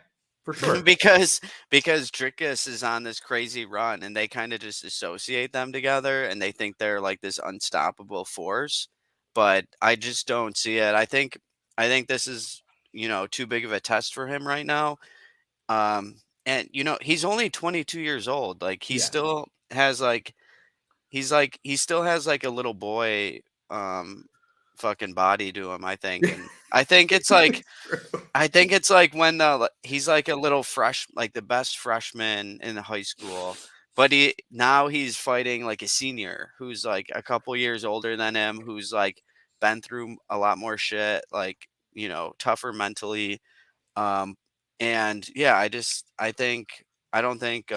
for sure. because Dricus is on this crazy run and they kind of just associate them together and they think they're like this unstoppable force, but I just don't see it. I think this is, too big of a test for him right now. and he's only 22 years old. Like he Yeah. still has he still has like a little boy um fucking body to him, I think. And I think it's like It's true. I think it's like when he's like a little fresh, like the best freshman in high school, but now he's fighting like a senior who's like a couple years older than him, who's like been through a lot more shit, like tougher mentally. Um, and yeah, I don't think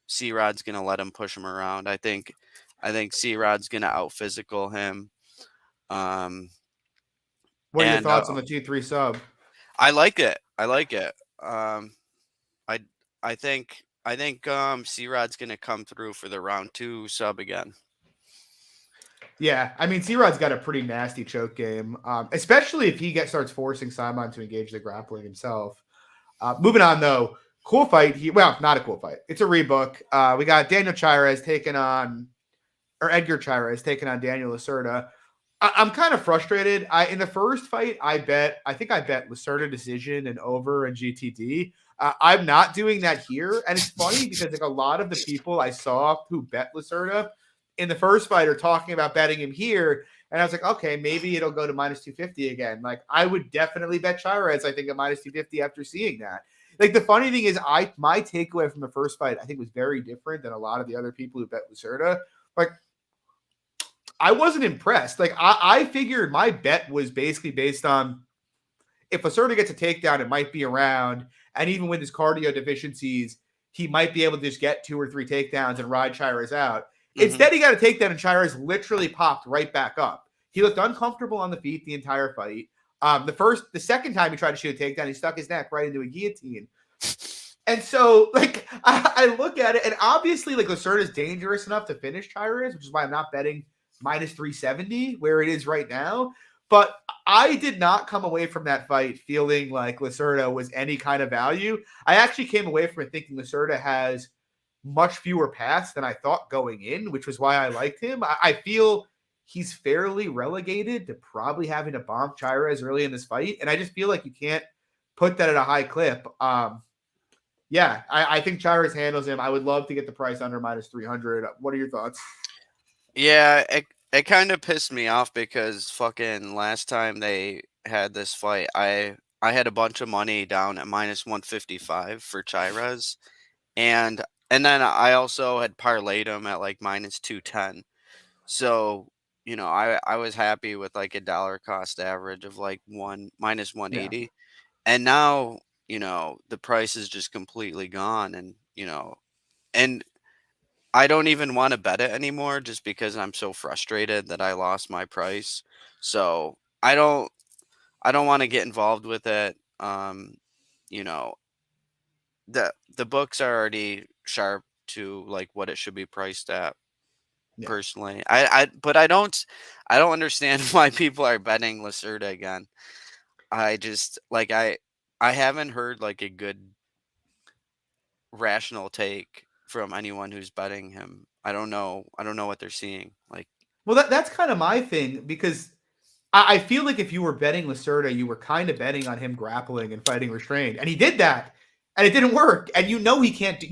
C Rod's gonna let him push him around. I think C Rod's gonna out physical him. Um, What are your and thoughts on the 2-3 sub? I like it. I like it. Um, I I think C Rod's gonna come through for the round two sub again. Yeah, I mean, C-Rod's got a pretty nasty choke game, especially if he starts forcing Saaiman to engage the grappling himself. Moving on, though, cool fight. Well, not a cool fight. It's a rebook. We got Daniel Chairez taking on, or Edgar Chairez taking on Daniel Lacerda. I'm kind of frustrated. In the first fight, I think I bet Lacerda decision and over and GTD. I'm not doing that here, and it's funny because like a lot of the people I saw who bet Lacerda in the first fight are talking about betting him here, and I was like, okay, maybe it'll go to minus 250 again. Like I would definitely bet Chairez. I think at minus 250 after seeing that. Like the funny thing is, my takeaway from the first fight I think was very different than a lot of the other people who bet Lacerda. Like I wasn't impressed. Like I figured my bet was basically based on if Lacerda gets a takedown, it might be around, and even with his cardio deficiencies, he might be able to just get 2 or 3 takedowns and ride Chairez out. Instead, he got a takedown, and Chairez literally popped right back up. He looked uncomfortable on the feet the entire fight. The second time he tried to shoot a takedown, he stuck his neck right into a guillotine. And so, like, I look at it, and obviously, like, Lacerda is dangerous enough to finish Chairez, which is why I'm not betting minus 370 where it is right now. But I did not come away from that fight feeling like Lacerda was any kind of value. I actually came away from it thinking Lacerda has much fewer paths than I thought going in, which was why I liked him. I feel he's fairly relegated to probably having to bomb Chairez early in this fight. And I just feel like you can't put that at a high clip. Yeah, I think Chairez handles him. I would love to get the price under minus 300. What are your thoughts? Yeah, it kind of pissed me off because fucking last time they had this fight, I had a bunch of money down at minus 155 for Chairez, and then I also had parlayed him at like minus 210. So, I was happy with like a dollar cost average of like minus Yeah. 180. And now, the price is just completely gone, and I don't even want to bet it anymore just because I'm so frustrated that I lost my price. So I don't want to get involved with it. You know, the books are already sharp to like what it should be priced at. Yeah. Personally, but I don't understand why people are betting Lacerda again. I just like I haven't heard like a good rational take from anyone who's betting him. I don't know. I don't know what they're seeing. Like, Well, that's kind of my thing because I feel like if you were betting Lacerda, you were kind of betting on him grappling and fighting restrained, and he did that, and it didn't work. And he can't.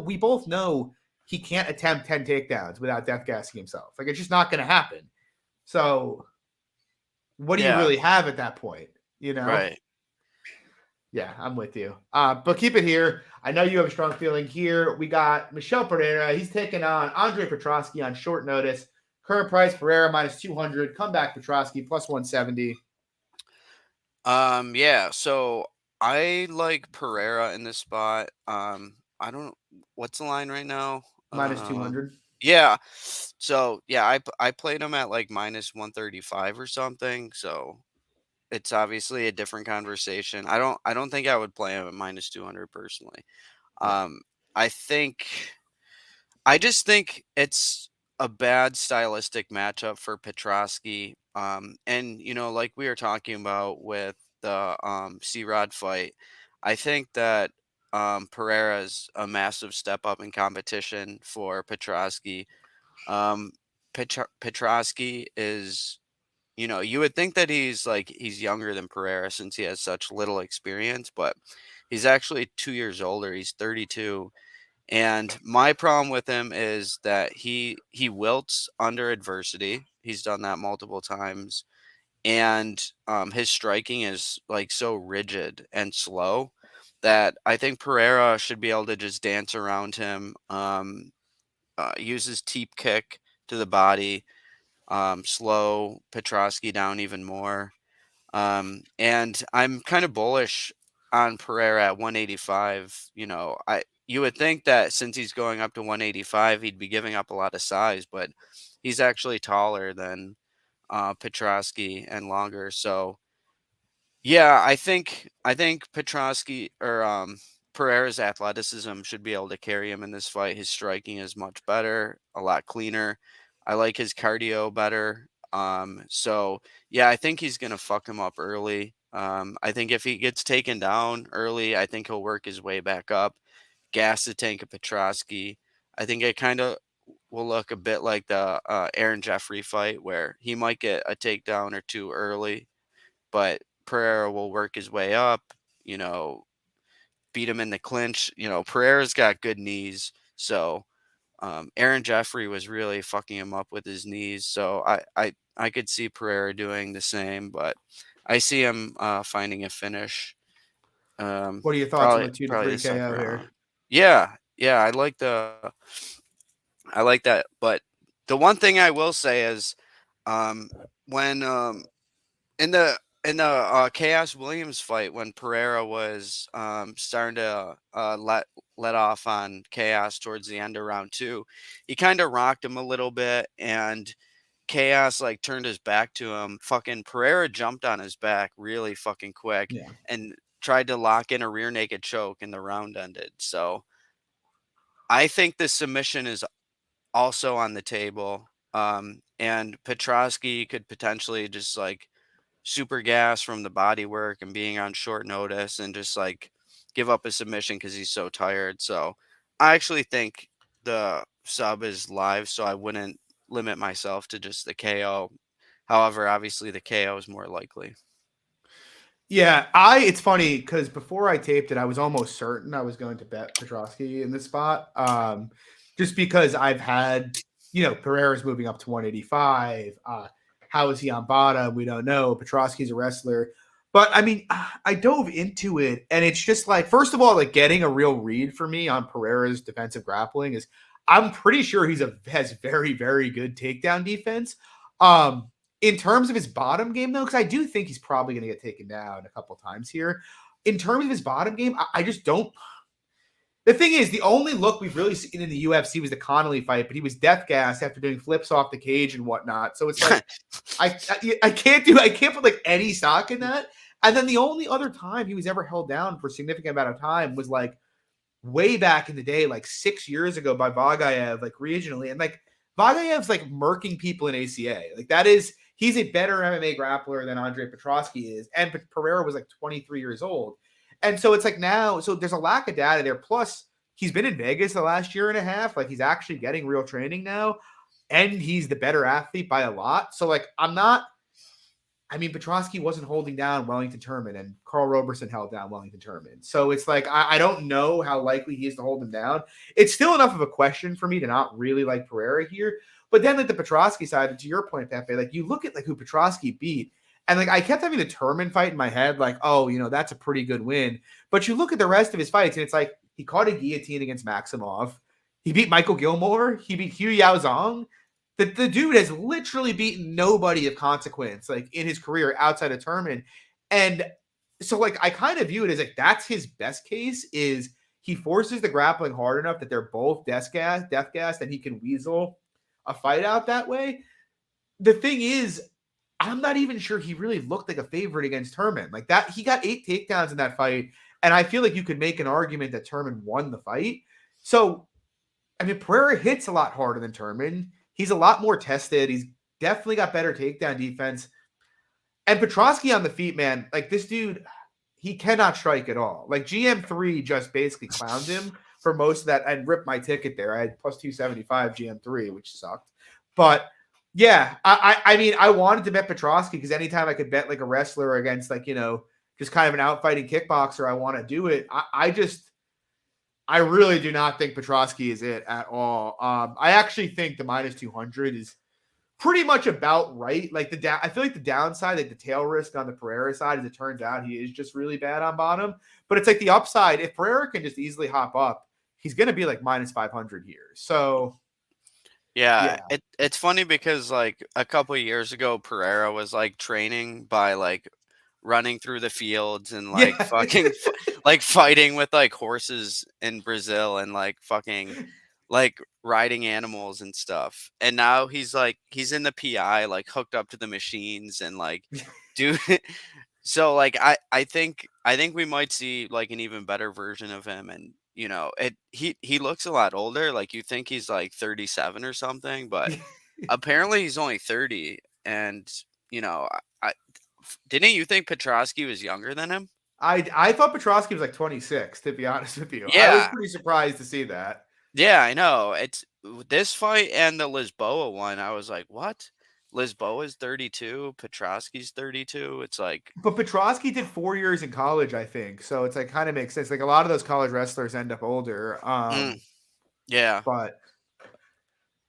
We both know he can't attempt 10 takedowns without death gassing himself. Like it's just not going to happen. So, what do you yeah, really have at that point? You know? right. Yeah, I'm with you. But keep it here. I know you have a strong feeling here. We got Michel Pereira. He's taking on Andre Petroski on short notice. Current price Pereira minus 200. Comeback Petroski plus 170. Yeah. So I like Pereira in this spot. I don't. What's the line right now? Minus 200. Yeah. So yeah, I played him at like minus 135 or something. So it's obviously a different conversation. I don't think I would play him at minus 200 personally. Yeah. Um, I think I just think it's a bad stylistic matchup for Petroski. And like we were talking about with the C Rod fight, I think that Pereira's a massive step up in competition for Petroski. Um, Petroski is, you would think that he's younger than Pereira since he has such little experience, but He's actually 2 years older. He's 32. And my problem with him is that he wilts under adversity. He's done that multiple times. And his striking is like so rigid and slow that I think Pereira should be able to just dance around him, use his teep kick to the body, slow Petroski down even more. And I'm kind of bullish on Pereira at 185. You would think that since he's going up to 185, he'd be giving up a lot of size, but he's actually taller than Petroski and longer. So yeah, I think Petroski or Pereira's athleticism should be able to carry him in this fight. His striking is much better, a lot cleaner. I like his cardio better. So yeah, I think he's gonna fuck him up early. I think if he gets taken down early, I think he'll work his way back up, gas the tank of Petroski. I think it kind of will look a bit like the Aaron Jeffrey fight where he might get a takedown or two early, but Pereira will work his way up, you know, beat him in the clinch. Pereira's got good knees. So Aaron Jeffrey was really fucking him up with his knees. So I could see Pereira doing the same, but I see him finding a finish. What are your thoughts on Probably the 2 to probably 3 the second KO here? round. Yeah, yeah, I like that. But the one thing I will say is um when in the Chaos Williams fight, when Pereira was starting to let off on Chaos towards the end of round 2, he kind of rocked him a little bit, and Chaos like turned his back to him. Fucking Pereira jumped on his back really fucking quick Yeah. and tried to lock in a rear naked choke, and the round ended. So I think the submission is also on the table. And Petroski could potentially just like super gas from the body work and being on short notice and just like give up a submission because he's so tired. So I actually think the sub is live, so I wouldn't limit myself to just the KO. However, obviously the KO is more likely. Yeah, it's funny because before I taped it, I was almost certain I was going to bet Petroski in this spot. Just because I've had, Pereira's moving up to 185. How is he on bottom? We don't know. Petroski's a wrestler. But I mean, I dove into it, and it's just like, first of all, like getting a real read for me on Pereira's defensive grappling is I'm pretty sure has very, very good takedown defense. In terms of his bottom game, though, because I do think he's probably going to get taken down a couple times here. In terms of his bottom game, I just don't. The thing is, the only look we've really seen in the UFC was the Connolly fight, but he was death gassed after doing flips off the cage and whatnot. So it's like I can't put like any stock in that. And then the only other time he was ever held down for a significant amount of time was like way back in the day, like 6 years ago by Vagayev, like regionally. And like Vagayev's like murking people in ACA. Like he's a better MMA grappler than Andre Petroski is. And Pereira was like 23 years old. And so it's like now, so there's a lack of data there. Plus, he's been in Vegas the last year and a half. Like he's actually getting real training now. And he's the better athlete by a lot. So like Petroski wasn't holding down Wellington Turman, and Carl Roberson held down Wellington Turman. So it's like, I don't know how likely he is to hold him down. It's still enough of a question for me to not really like Pereira here. But then like the Petroski side, and to your point, Pepe, like you look at like who Petroski beat, and like I kept having the Turman fight in my head, like, oh, that's a pretty good win. But you look at the rest of his fights, and it's like he caught a guillotine against Maximov. He beat Michael Gilmore. He beat Hu Yaozong. The dude has literally beaten nobody of consequence, like in his career outside of Turman. And so like I kind of view it as like that's his best case is he forces the grappling hard enough that they're both death gas, and he can weasel a fight out that way. The thing is, I'm not even sure he really looked like a favorite against Turman. Like that, he got 8 takedowns in that fight, and I feel like you could make an argument that Turman won the fight. So, I mean, Pereira hits a lot harder than Turman. He's a lot more tested. He's definitely got better takedown defense. And Petroski on the feet, man, like this dude, he cannot strike at all. Like GM3 just basically clowned him for most of that and ripped my ticket there. I had plus 275 GM3, which sucked. But yeah, I mean, I wanted to bet Petroski because anytime I could bet like a wrestler against like, because just kind of an outfighting kickboxer, I want to do it. I really do not think Petroski is it at all. I actually think the minus 200 is pretty much about right. Like I feel like the downside, like the tail risk on the Pereira side, as it turns out, he is just really bad on bottom. But it's like the upside. If Pereira can just easily hop up, he's going to be like minus 500 here. So yeah, it's funny because like a couple of years ago, Pereira was like training by like running through the fields and like yeah. fucking like fighting with like horses in Brazil and like fucking like riding animals and stuff. And now he's in the PI like hooked up to the machines and like dude. So like I think we might see like an even better version of him. And he looks a lot older. Like you think he's like 37 or something, but apparently he's only 30. And you know I didn't you think Petroski was younger than him? I thought Petroski was like 26, to be honest with you. I was Yeah. pretty surprised to see that. Yeah, I know. It's this fight and the Lisboa one. I was like, what? Lisboa's 32, Petroski's 32. It's like, But Petroski did 4 years in college, I think. So it's like kind of makes sense. Like a lot of those college wrestlers end up older. yeah. But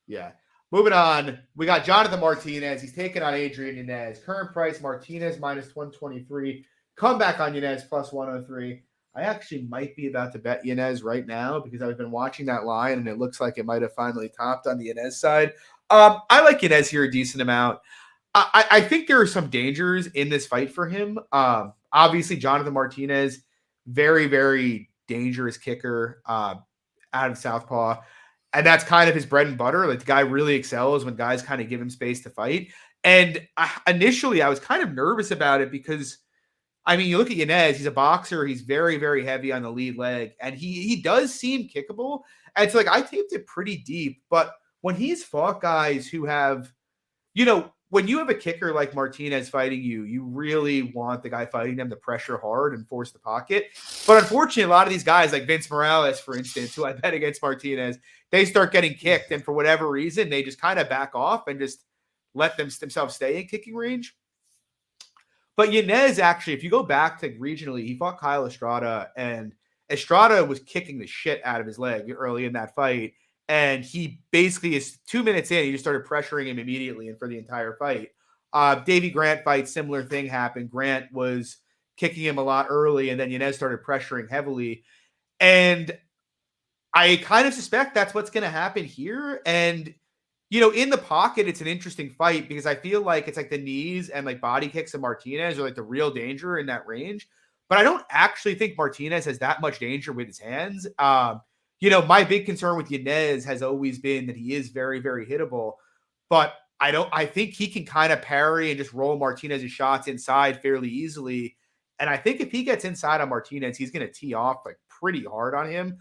yeah. Moving on, we got Jonathan Martinez. He's taking on Adrian Yanez. Current price, Martinez minus 123. Comeback on Yanez plus 103. I actually might be about to bet Yanez right now because I've been watching that line and it looks like it might have finally topped on the Yanez side. I like Yanez here a decent amount. I think there are some dangers in this fight for him. Obviously, Jonathan Martinez, very, very dangerous kicker out of southpaw. And that's kind of his bread and butter. Like the guy really excels when guys kind of give him space to fight. And initially, I was kind of nervous about it because, I mean, you look at Yanez, he's a boxer. He's very, very heavy on the lead leg. And he does seem kickable. And so, like, I taped it pretty deep. But when he's fought guys who have, when you have a kicker like Martinez fighting you, you really want the guy fighting them to pressure hard and force the pocket. But unfortunately, a lot of these guys, like Vince Morales, for instance, who I bet against Martinez, they start getting kicked. And for whatever reason, they just kind of back off and just let themselves stay in kicking range. But Yanez, actually, if you go back to regionally, he fought Kyle Estrada, and Estrada was kicking the shit out of his leg early in that fight. And he basically is 2 minutes in, he just started pressuring him immediately and for the entire fight. Davey Grant fight, similar thing happened. Grant was kicking him a lot early, and then Yanez started pressuring heavily. And I kind of suspect that's what's going to happen here. And, in the pocket, it's an interesting fight because I feel like it's like the knees and like body kicks of Martinez are like the real danger in that range. But I don't actually think Martinez has that much danger with his hands. My big concern with Yanez has always been that he is very, very hittable, but I think he can kind of parry and just roll Martinez's shots inside fairly easily. And I think if he gets inside on Martinez, he's going to tee off like pretty hard on him.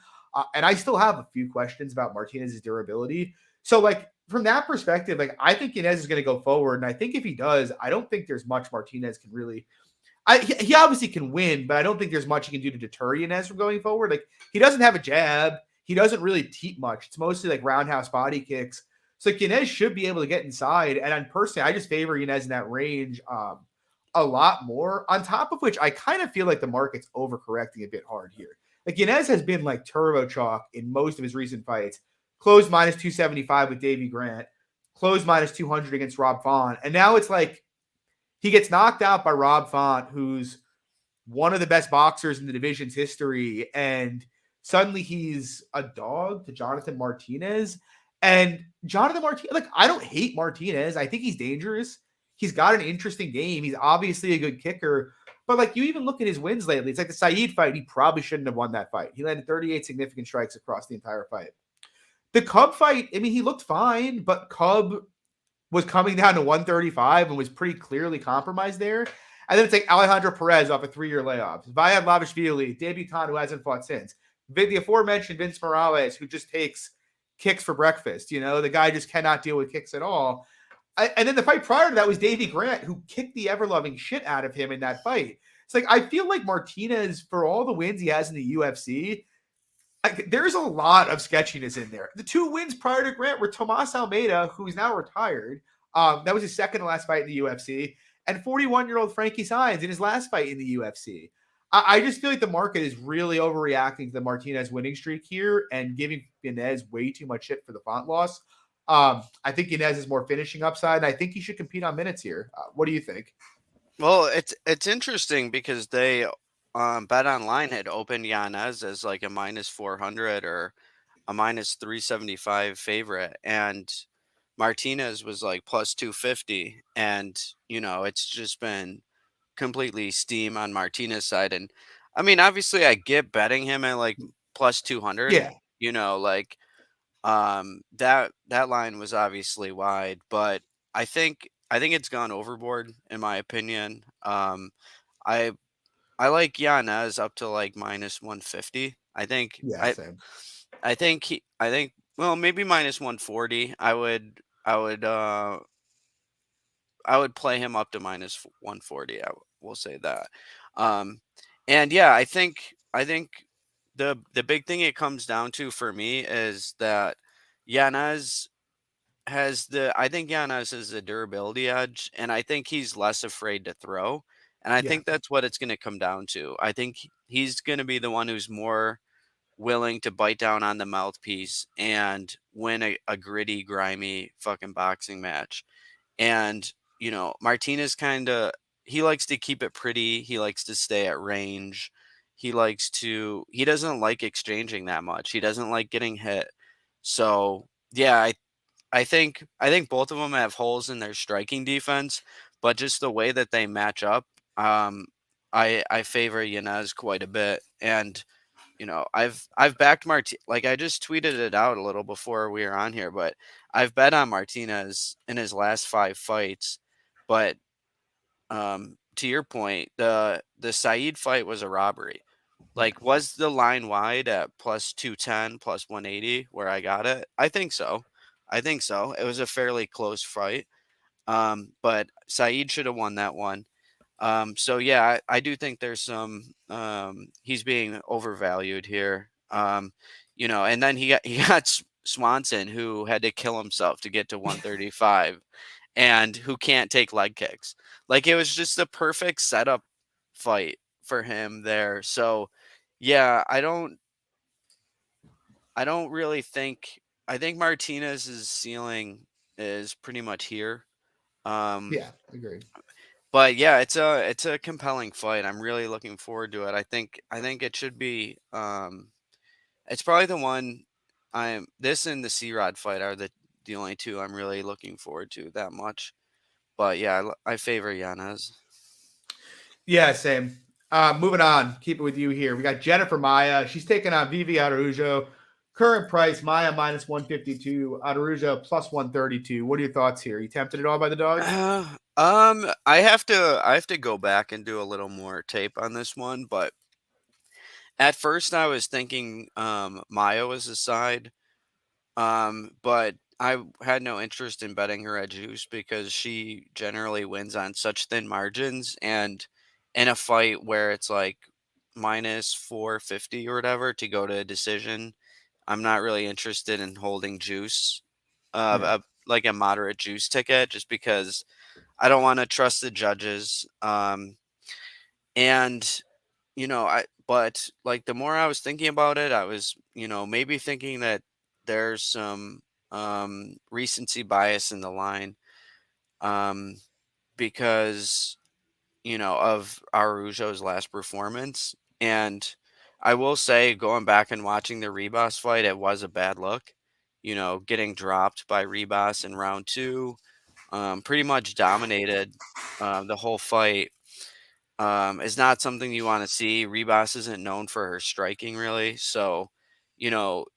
And I still have a few questions about Martinez's durability. So like from that perspective, like I think Yanez is going to go forward. And I think if he does, I don't think there's much Martinez can really, he obviously can win, but I don't think there's much he can do to deter Yanez from going forward. Like he doesn't have a jab. He doesn't really teep much. It's mostly like roundhouse body kicks. So Yanez should be able to get inside. And personally, I just favor Yanez in that range a lot more. On top of which, I kind of feel like the market's overcorrecting a bit hard here. Like Yanez has been like turbo chalk in most of his recent fights. Closed minus 275 with Davey Grant. Closed minus 200 against Rob Font. And now it's like he gets knocked out by Rob Font, who's one of the best boxers in the division's history. And suddenly he's a dog to Jonathan Martinez. And Jonathan Martinez, like, I don't hate Martinez. I think he's dangerous. He's got an interesting game. He's obviously a good kicker. But, like, you even look at his wins lately. It's like the Saeed fight. He probably shouldn't have won that fight. He landed 38 significant strikes across the entire fight. The Cub fight, I mean, he looked fine, but Cub was coming down to 135 and was pretty clearly compromised there. And then it's like Alejandro Perez off a 3-year layoff. Vyad Lavishvili, debutant who hasn't fought since. The aforementioned Vince Morales, who just takes kicks for breakfast. The guy just cannot deal with kicks at all. And then the fight prior to that was Davey Grant, who kicked the ever-loving shit out of him in that fight. It's like, I feel like Martinez, for all the wins he has in the UFC, there's a lot of sketchiness in there. The 2 wins prior to Grant were Tomas Almeida, who's now retired. That was his second to last fight in the UFC. and 41-year-old Frankie Saenz in his last fight in the UFC. I just feel like the market is really overreacting to the Martinez winning streak here and giving Yanez way too much shit for the font loss. I think Yanez is more finishing upside, and I think he should compete on minutes here. What do you think? Well, it's interesting because they Bet Online had opened Yanez as like a minus 400 or a minus 375 favorite, and Martinez was like plus 250, and it's just been completely steam on Martinez side. And I mean, obviously I get betting him at like plus 200, Yeah, like that line was obviously wide, but I think it's gone overboard in my opinion. I I like Yanez up to like minus 150. I think yeah, I same. I think he I think well, maybe minus 140. I would play him up to minus 140. Will say that. Um and yeah, I think the big thing it comes down to for me is that Yanez I think Yanez has a durability edge, and I think he's less afraid to throw. And I Yeah, think that's what it's going to come down to. I think he's going to be the one who's more willing to bite down on the mouthpiece and win a gritty, grimy fucking boxing match. And, Martinez he likes to keep it pretty. He likes to stay at range. He doesn't like exchanging that much. He doesn't like getting hit. So, yeah, I think both of them have holes in their striking defense, but just the way that they match up, I favor Yanez quite a bit. And I've backed like I just tweeted it out a little before we were on here, but I've bet on Martinez in his last 5 fights. But to your point, the Saeed fight was a robbery. yeah, Like, was the line wide at plus 210, plus 180 where I got it? I think so. I think so. It was a fairly close fight. But Saeed should have won that one. So yeah, I do think there's he's being overvalued here. And then he got Swanson, who had to kill himself to get to 135 and who can't take leg kicks. Like, it was just the perfect setup fight for him there. So yeah, I don't really think I think Martinez's ceiling is pretty much here. Um yeah, agreed. but yeah, it's a compelling fight. I'm really looking forward to it. I think it should be it's probably the one I'm this and the C-Rod fight are the only two I'm really looking forward to that much. But yeah, I favor Yanez. Yeah, same. Moving on, keep it with you here. We got Jennifer Maia. She's taking on Vivi Araujo. Current price, Maia minus 152, Araujo plus 132. What are your thoughts here? You tempted at all by the dog? I have to go back and do a little more tape on this one, but at first I was thinking Maia was a side. But I had no interest in betting her at juice because she generally wins on such thin margins, and in a fight where it's like minus 450 or whatever to go to a decision, I'm not really interested in holding juice, Yeah, like a moderate juice ticket, just because I don't want to trust the judges. And but like the more I was thinking about it, I was, maybe thinking that there's some recency bias in the line, um because, of Araujo's last performance. And I will say, going back and watching the Rebus fight, it was a bad look. Getting dropped by Rebus in round 2, pretty much dominated the whole fight, is not something you want to see. Rebus isn't known for her striking really. So,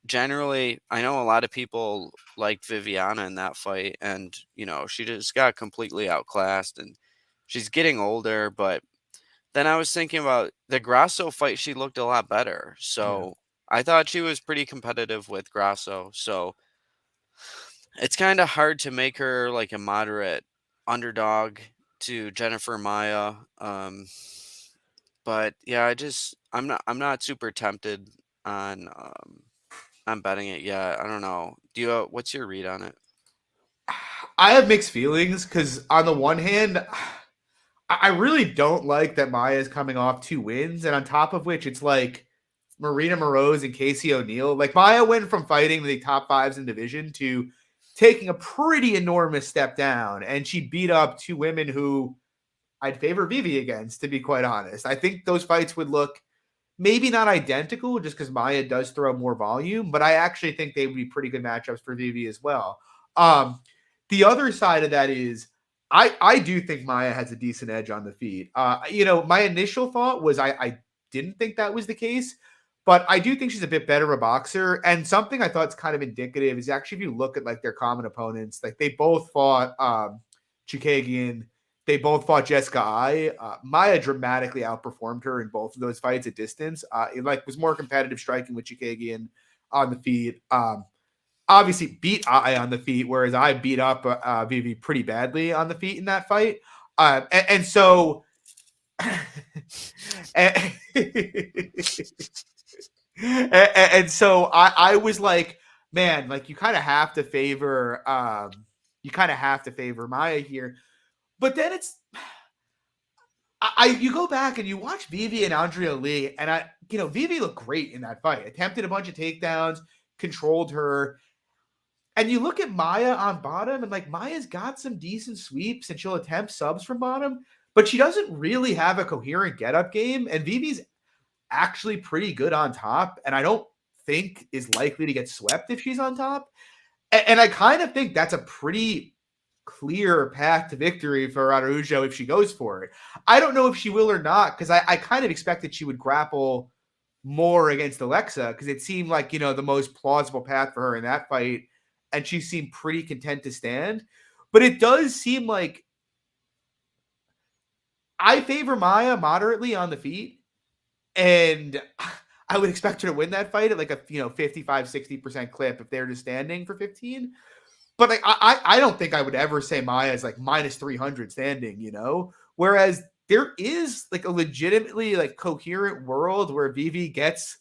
generally, I know a lot of people liked Viviana in that fight, and, she just got completely outclassed, and she's getting older. But then I was thinking about the Grasso fight, she looked a lot better. yeah, So I thought she was pretty competitive with Grasso. So it's kind of hard to make her like a moderate underdog to Jennifer Maia. But yeah, I'm not super tempted on betting it yet. I don't know. What's your read on it? I have mixed feelings because on the one hand, I really don't like that Maia is coming off 2 wins, and on top of which, it's like Marina Moroz and Casey O'Neill. Like Maia went from fighting the top fives in division to taking a pretty enormous step down, and she beat up 2 women who I'd favor Vivi against, to be quite honest. I think those fights would look maybe not identical just because Maia does throw more volume, but I actually think they would be pretty good matchups for Vivi as well. The other side of that is I do think Maia has a decent edge on the feet. My initial thought was I didn't think that was the case, but I do think she's a bit better of a boxer. And something I thought is kind of indicative is actually if you look at like their common opponents, like they both fought Chukagian. They both fought Jessica Ai. Maia dramatically outperformed her in both of those fights at distance. It like was more competitive striking with Chukagian on the feet. Obviously beat Ai on the feet, whereas I beat up Vivi pretty badly on the feet in that fight. And so, and, and so I was like, man, like you kind of have to favor Maia here. But then you go back and you watch Vivi and Andrea Lee, and Vivi looked great in that fight. Attempted a bunch of takedowns, controlled her. And you look at Maia on bottom, and like Maia's got some decent sweeps, and she'll attempt subs from bottom, but she doesn't really have a coherent get-up game. And Vivi's actually pretty good on top, and I don't think is likely to get swept if she's on top. And I kind of think that's a pretty clear path to victory for Araujo if she goes for it. I don't know if she will or not, because I kind of expected she would grapple more against Alexa, because it seemed like, the most plausible path for her in that fight, and she seemed pretty content to stand. But it does seem like I favor Maia moderately on the feet, and I would expect her to win that fight at like a 55-60% clip if they're just standing for 15. But like I don't think I would ever say Maia is like minus 300 standing, Whereas there is like a legitimately like coherent world where Vivi gets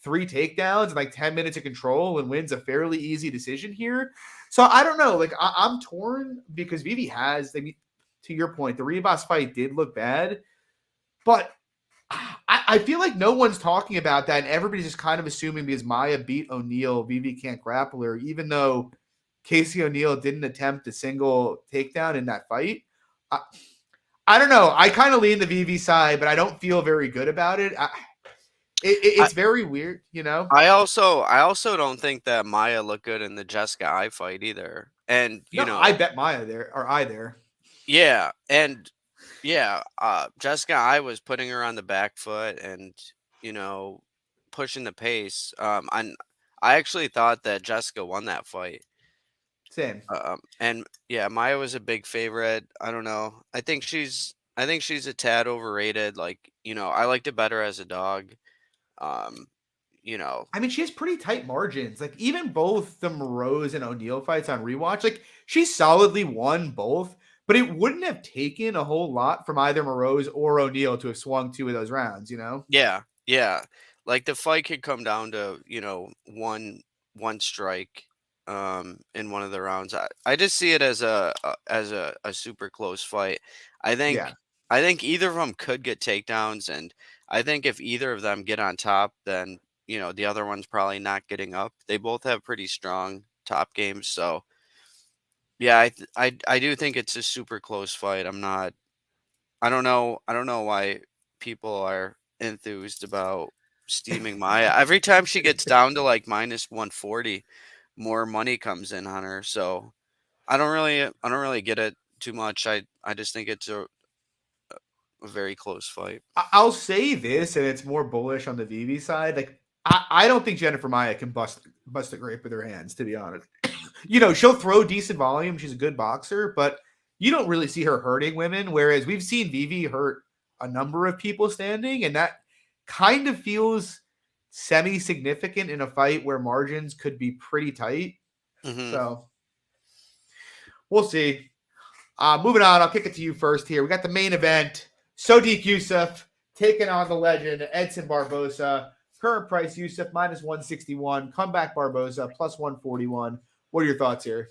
3 takedowns and like 10 minutes of control and wins a fairly easy decision here. So I don't know. Like I'm torn because Vivi has, to your point, the Ribas fight did look bad, but I feel like no one's talking about that, and everybody's just kind of assuming because Maia beat O'Neill, Vivi can't grapple her, even though Casey O'Neill didn't attempt a single takedown in that fight. I don't know. I kind of lean the Vivi side, but I don't feel very good about it. It's very weird, I also don't think that Maia looked good in the Jessica Ai fight either. And I bet Maia there or I there. Yeah, and Jessica Ai was putting her on the back foot and pushing the pace. I actually thought that Jessica won that fight. Same. And yeah, Maia was a big favorite. I don't know. I think she's a tad overrated. Like, I liked it better as a dog. I mean, she has pretty tight margins. Like even both the Moroz and O'Neill fights on rewatch, like she solidly won both, but it wouldn't have taken a whole lot from either Moroz or O'Neill to have swung 2 of those rounds, Yeah, yeah. Like the fight could come down to, one strike in one of the rounds. I just see it as a super close fight. I think Yeah. I think either of them could get takedowns, and I think if either of them get on top, then the other one's probably not getting up. They both have pretty strong top games, so yeah, I do think it's a super close fight. I don't know why people are enthused about steaming Maia. Every time she gets down to like minus 140, more money comes in on her. So I don't really get it too much. I just think it's a very close fight. I'll say this, and it's more bullish on the Vivi side. Like I don't think Jennifer Maia can bust a grape with her hands, to be honest. She'll throw decent volume. She's a good boxer, but you don't really see her hurting women. Whereas we've seen Vivi hurt a number of people standing, and that kind of feels semi-significant in a fight where margins could be pretty tight. Mm-hmm. So we'll see. Moving on, I'll kick it to you first here. We got the main event. Sodiq Yusuff taking on the legend Edson Barboza. Current price Yusuff minus 161. Comeback Barboza plus 141. What are your thoughts here?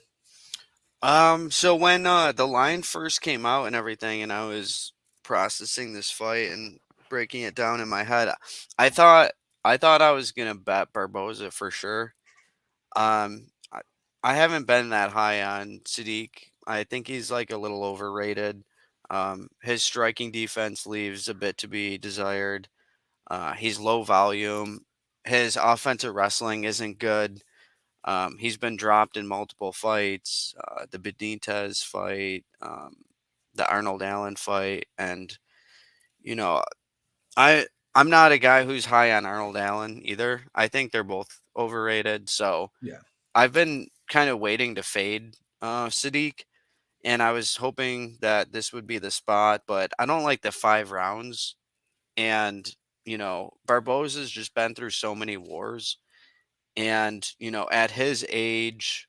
So when the line first came out and everything, and I was processing this fight and breaking it down in my head. I thought I was gonna bet Barboza for sure. I haven't been that high on Sadiq. I think he's like a little overrated. His striking defense leaves a bit to be desired. He's low volume. His offensive wrestling isn't good. He's been dropped in multiple fights. The Benitez fight, the Arnold Allen fight, and you know, I I'm not a guy who's high on Arnold Allen either. I think they're both overrated. So Yeah. I've been kind of waiting to fade Sadiq, and I was hoping that this would be the spot, but I don't like the 5 rounds. And Barboza's just been through so many wars, and at his age,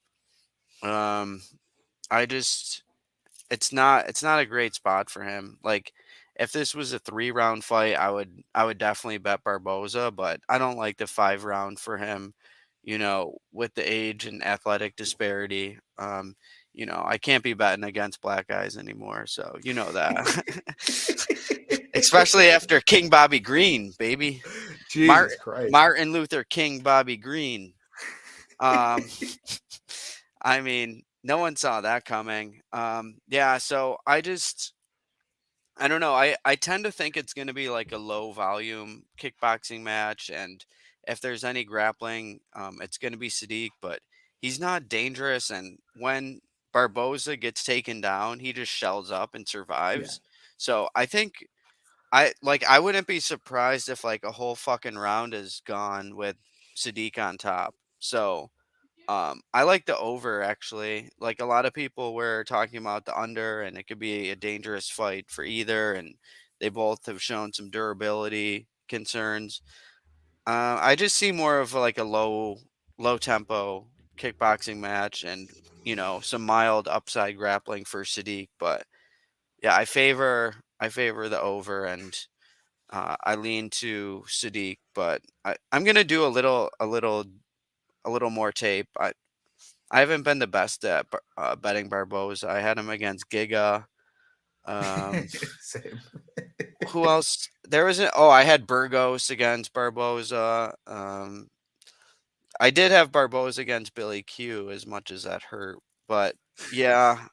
um, I just it's not a great spot for him. Like if this was a 3 round fight, I would definitely bet Barboza, but I don't like the 5 round for him, with the age and athletic disparity. I can't be betting against black guys anymore, so you know that. Especially after King Bobby Green, baby. Jesus Christ. Martin Luther King Bobby Green. Um I mean, no one saw that coming. Yeah, so I don't know. I tend to think it's going to be like a low volume kickboxing match, and if there's any grappling, it's going to be Sadiq, but he's not dangerous. And when Barboza gets taken down, he just shells up and Yeah. survives. So I think I wouldn't be surprised if like a whole fucking round is gone with Sadiq on top. So I like the over actually. Like a lot of people were talking about the under, and it could be a dangerous fight for either. And they both have shown some durability concerns. I just see more of like a low tempo kickboxing match, and some mild upside grappling for Sadiq. But yeah, I favor the over, and I lean to Sadiq. But I'm gonna do a little more tape. I haven't been the best at betting Barboza. I had him against Giga. Um, Same. who else? There wasn't. Oh, I had Burgos against Barboza. I did have Barboza against Billy Q. As much as that hurt, but yeah,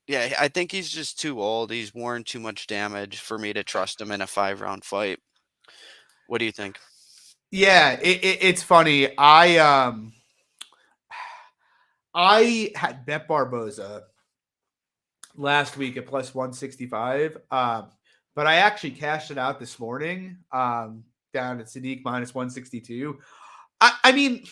yeah. I think he's just too old. He's worn too much damage for me to trust him in a 5 round fight. What do you think? Yeah, it's funny. I had bet Barboza last week at plus 165. But I actually cashed it out this morning down at Sadiq minus 162. I mean,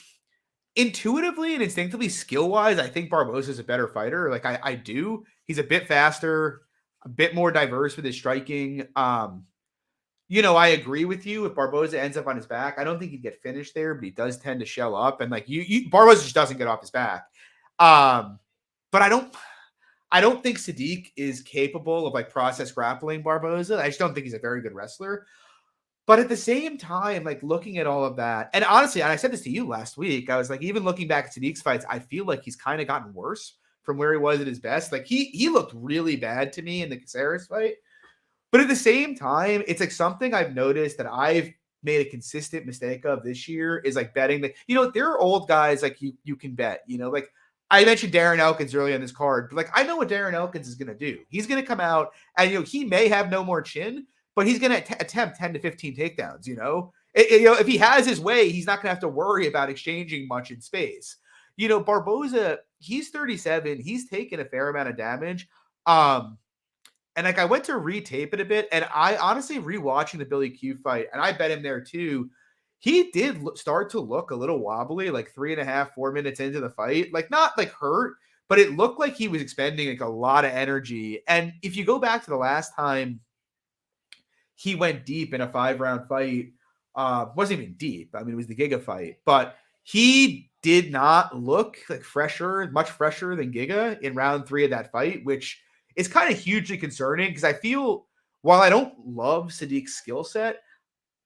intuitively and instinctively, skill wise, I think Barboza is a better fighter. Like I do. He's a bit faster, a bit more diverse with his striking. I agree with you. If Barboza ends up on his back, I don't think he'd get finished there, but he does tend to shell up. And like Barboza just doesn't get off his back. But I don't think Sadiq is capable of like process grappling Barboza. I just don't think he's a very good wrestler. But at the same time, like looking at all of that, and honestly, and I said this to you last week, I was like, even looking back at Sadiq's fights, I feel like he's kind of gotten worse from where he was at his best. Like he looked really bad to me in the Chairez fight. But at the same time, it's like something I've noticed that I've made a consistent mistake of this year is like betting that, there are old guys like you can bet, like I mentioned Darren Elkins early on this card, but like I know what Darren Elkins is going to do. He's going to come out and, he may have no more chin, but he's going to attempt 10 to 15 takedowns, if he has his way, he's not going to have to worry about exchanging much in space. Barboza, he's 37. He's taken a fair amount of damage. And like I went to retape it a bit, and I honestly rewatching the Billy Q fight, and I bet him there too. He did start to look a little wobbly, like 3.5, 4 minutes into the fight, like not like hurt, but it looked like he was expending like a lot of energy. And if you go back to the last time he went deep in a 5 round fight, wasn't even deep. I mean, it was the Giga fight, but he did not look like much fresher than Giga in round 3 of that fight, which is kind of hugely concerning because I feel while I don't love Sadiq's skill set,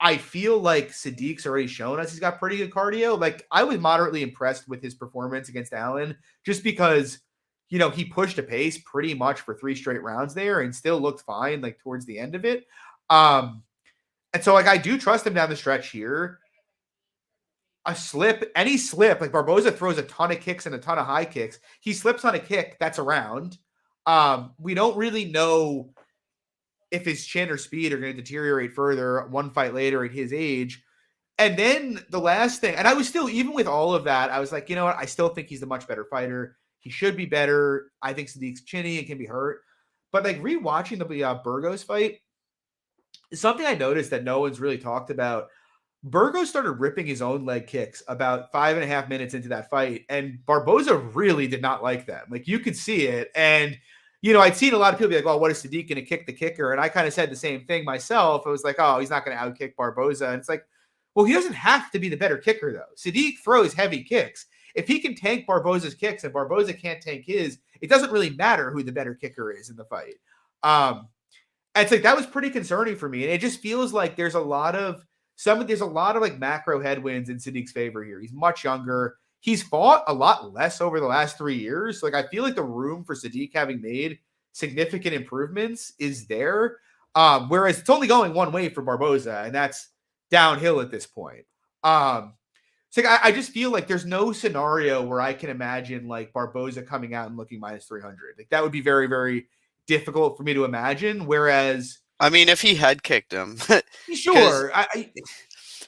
I feel like Sadiq's already shown us he's got pretty good cardio. Like I was moderately impressed with his performance against Allen just because, he pushed a pace pretty much for 3 straight rounds there and still looked fine like towards the end of it. And so like I do trust him down the stretch here. Any slip, like Barboza throws a ton of kicks and a ton of high kicks. He slips on a kick, that's a round. We don't really know if his chin or speed are going to deteriorate further one fight later at his age. And then the last thing, and I was still, even with all of that, I was like, you know what? I still think he's the much better fighter. He should be better. I think Sadiq's chinny and can be hurt. But like rewatching the Burgos fight, something I noticed that no one's really talked about. Burgos started ripping his own leg kicks about 5.5 minutes into that fight, and Barboza really did not like them. Like you could see it, and I'd seen a lot of people be like, "Oh, what is Sadiq going to kick the kicker?" And I kind of said the same thing myself. I was like, "Oh, he's not going to outkick Barboza," and it's like, well, he doesn't have to be the better kicker though. Sadiq throws heavy kicks. If he can tank Barboza's kicks and Barboza can't tank his, it doesn't really matter who the better kicker is in the fight. And it's like that was pretty concerning for me, and it just feels like there's a lot of like macro headwinds in Sadiq's favor here. He's much younger. He's fought a lot less over the last 3 years. Like I feel like the room for Sadiq having made significant improvements is there. Whereas it's only going one way for Barboza, and that's downhill at this point. So I just feel like there's no scenario where I can imagine like Barboza coming out and looking minus 300. Like that would be very, very difficult for me to imagine. Whereas, I mean, if he head kicked him, sure,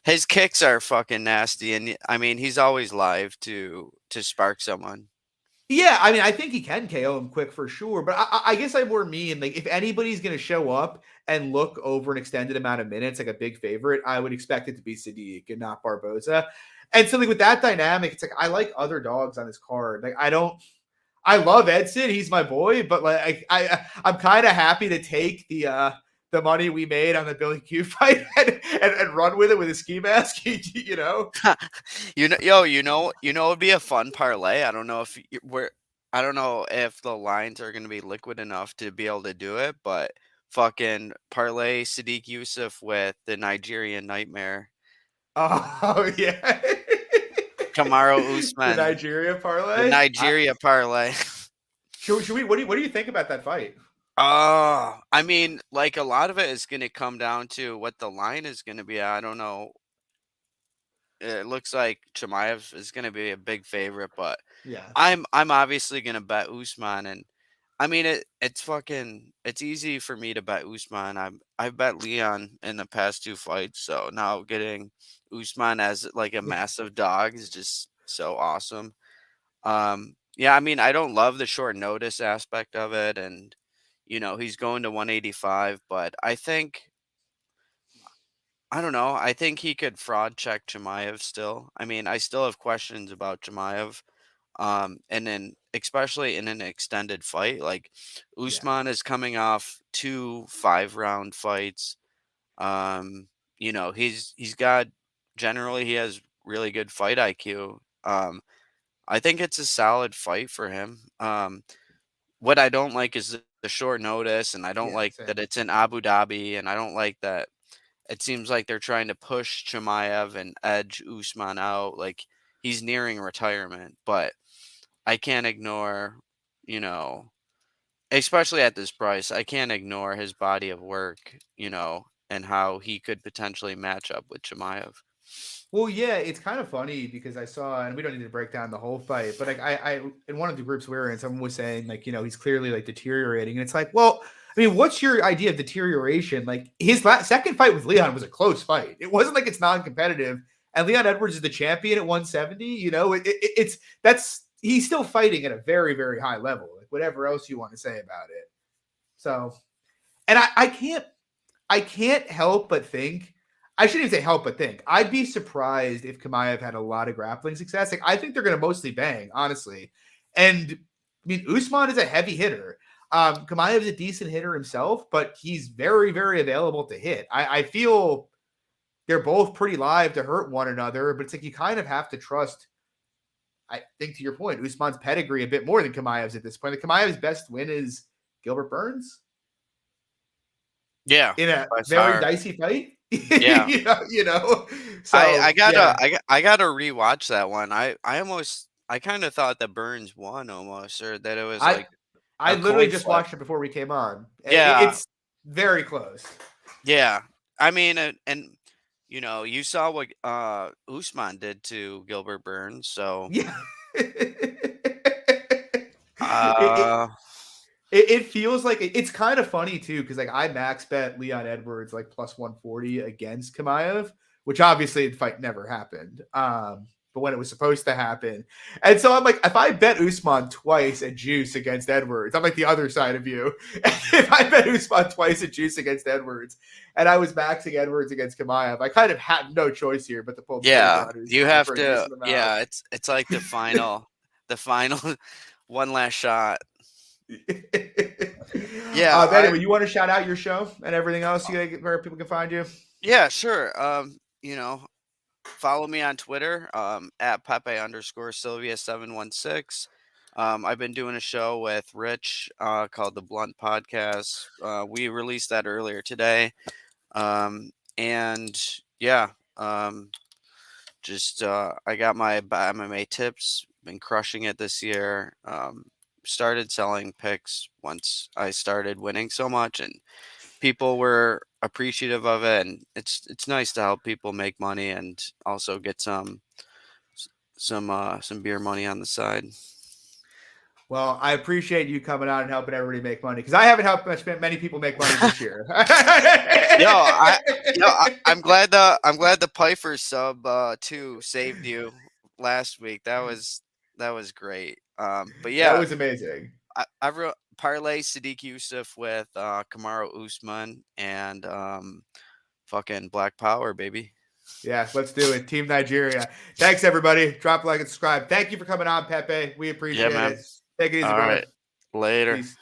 his kicks are fucking nasty, and I mean, he's always live to spark someone. Yeah, I mean, I think he can KO him quick for sure, but I guess I more mean like if anybody's going to show up and look over an extended amount of minutes like a big favorite, I would expect it to be Sadiq and not Barboza. And so like with that dynamic, it's like I like other dogs on this card. Like I love Edson, he's my boy, but like I'm kind of happy to take the money we made on the Billy Q fight and run with it with a ski mask, you know, it'd be a fun parlay. I don't know if the lines are going to be liquid enough to be able to do it, but fucking parlay Sodiq Yusuff with the Nigerian Nightmare. Oh yeah. Kamaru Usman. The Nigeria parlay? The Nigeria parlay. Should we what do you think about that fight? I mean, like a lot of it is going to come down to what the line is going to be. I don't know. It looks like Chimaev is going to be a big favorite, but yeah, I'm obviously going to bet Usman, and I mean it's easy for me to bet Usman. I've bet Leon in the past 2 fights, so now getting Usman as like a massive dog is just so awesome. Yeah, I mean, I don't love the short notice aspect of it, and he's going to 185, but I don't know. I think he could fraud check Chimaev still. I mean, I still have questions about Chimaev. And then especially in an extended fight, like Usman is coming off 2 5-round fights. He's got generally he has really good fight IQ. I think it's a solid fight for him. What I don't like is the short notice, and I don't like that it's in Abu Dhabi, and I don't like that it seems like they're trying to push Chimaev and edge Usman out. Like he's nearing retirement, but I can't ignore, especially at this price, I can't ignore his body of work, and how he could potentially match up with Chimaev. Well, yeah, it's kind of funny because I saw, and we don't need to break down the whole fight, but like I in one of the groups we were in, someone was saying like, he's clearly like deteriorating, and it's like, well, I mean, what's your idea of deterioration? Like his second fight with Leon was a close fight. It wasn't like it's non-competitive, and Leon Edwards is the champion at 170. He's still fighting at a very, very high level. Like whatever else you want to say about it. So, and I can't help but think. I shouldn't even say help but think. I'd be surprised if Chimaev had a lot of grappling success. Like I think they're going to mostly bang, honestly. And I mean, Usman is a heavy hitter. Chimaev is a decent hitter himself, but he's very, very available to hit. I feel they're both pretty live to hurt one another, but it's like you kind of have to trust. I think to your point, Usman's pedigree a bit more than Chimaev's at this point. Like Chimaev's best win is Gilbert Burns. Yeah, in a very dicey fight. Yeah, So I gotta rewatch that one. I almost I kind of thought that Burns won almost, or that it was I like I a literally coin just flip. watched it before we came on. Yeah, It's very close. yeah. I mean, and you know, you saw what Usman did to Gilbert Burns, so Yeah. it, uh, it feels like it's kind of funny too, because like I max bet Leon Edwards like plus 140 against Kamaev, which obviously the fight never happened. But when it was supposed to happen. And so I'm like, if I bet Usman twice at juice against Edwards, I'm like the other side of you. If I bet Usman twice at juice against Edwards and I was maxing Edwards against Kamaev, I kind of had no choice here but to pull the trigger yeah, on you Usman have for a to. decent amount. Yeah, it's like the final one last shot. Yeah, Anyway, you want to shout out your show and everything else where people can find you? yeah, sure. You know, follow me on Twitter, at Pepe_Silvia716. I've been doing a show with Rich, called the Blunt Podcast. We released that earlier today. And yeah, just I got my MMA tips. Been crushing it this year. Started selling picks once I started winning so much, and people were appreciative of it. And it's nice to help people make money and also get some beer money on the side. Well, I appreciate you coming on and helping everybody make money because I haven't helped many people make money this year. I'm glad the Piper sub too saved you last week. That was great. But That yeah, was amazing. I wrote parlay Sadiq Yusuff with Kamaru Usman and fucking Black Power, baby. Yeah, let's do it. Team Nigeria. Thanks, everybody. Drop a like and subscribe. Thank you for coming on, Pepe. We Yeah, appreciate man. it. Take it easy, All brother. right. Later. Peace.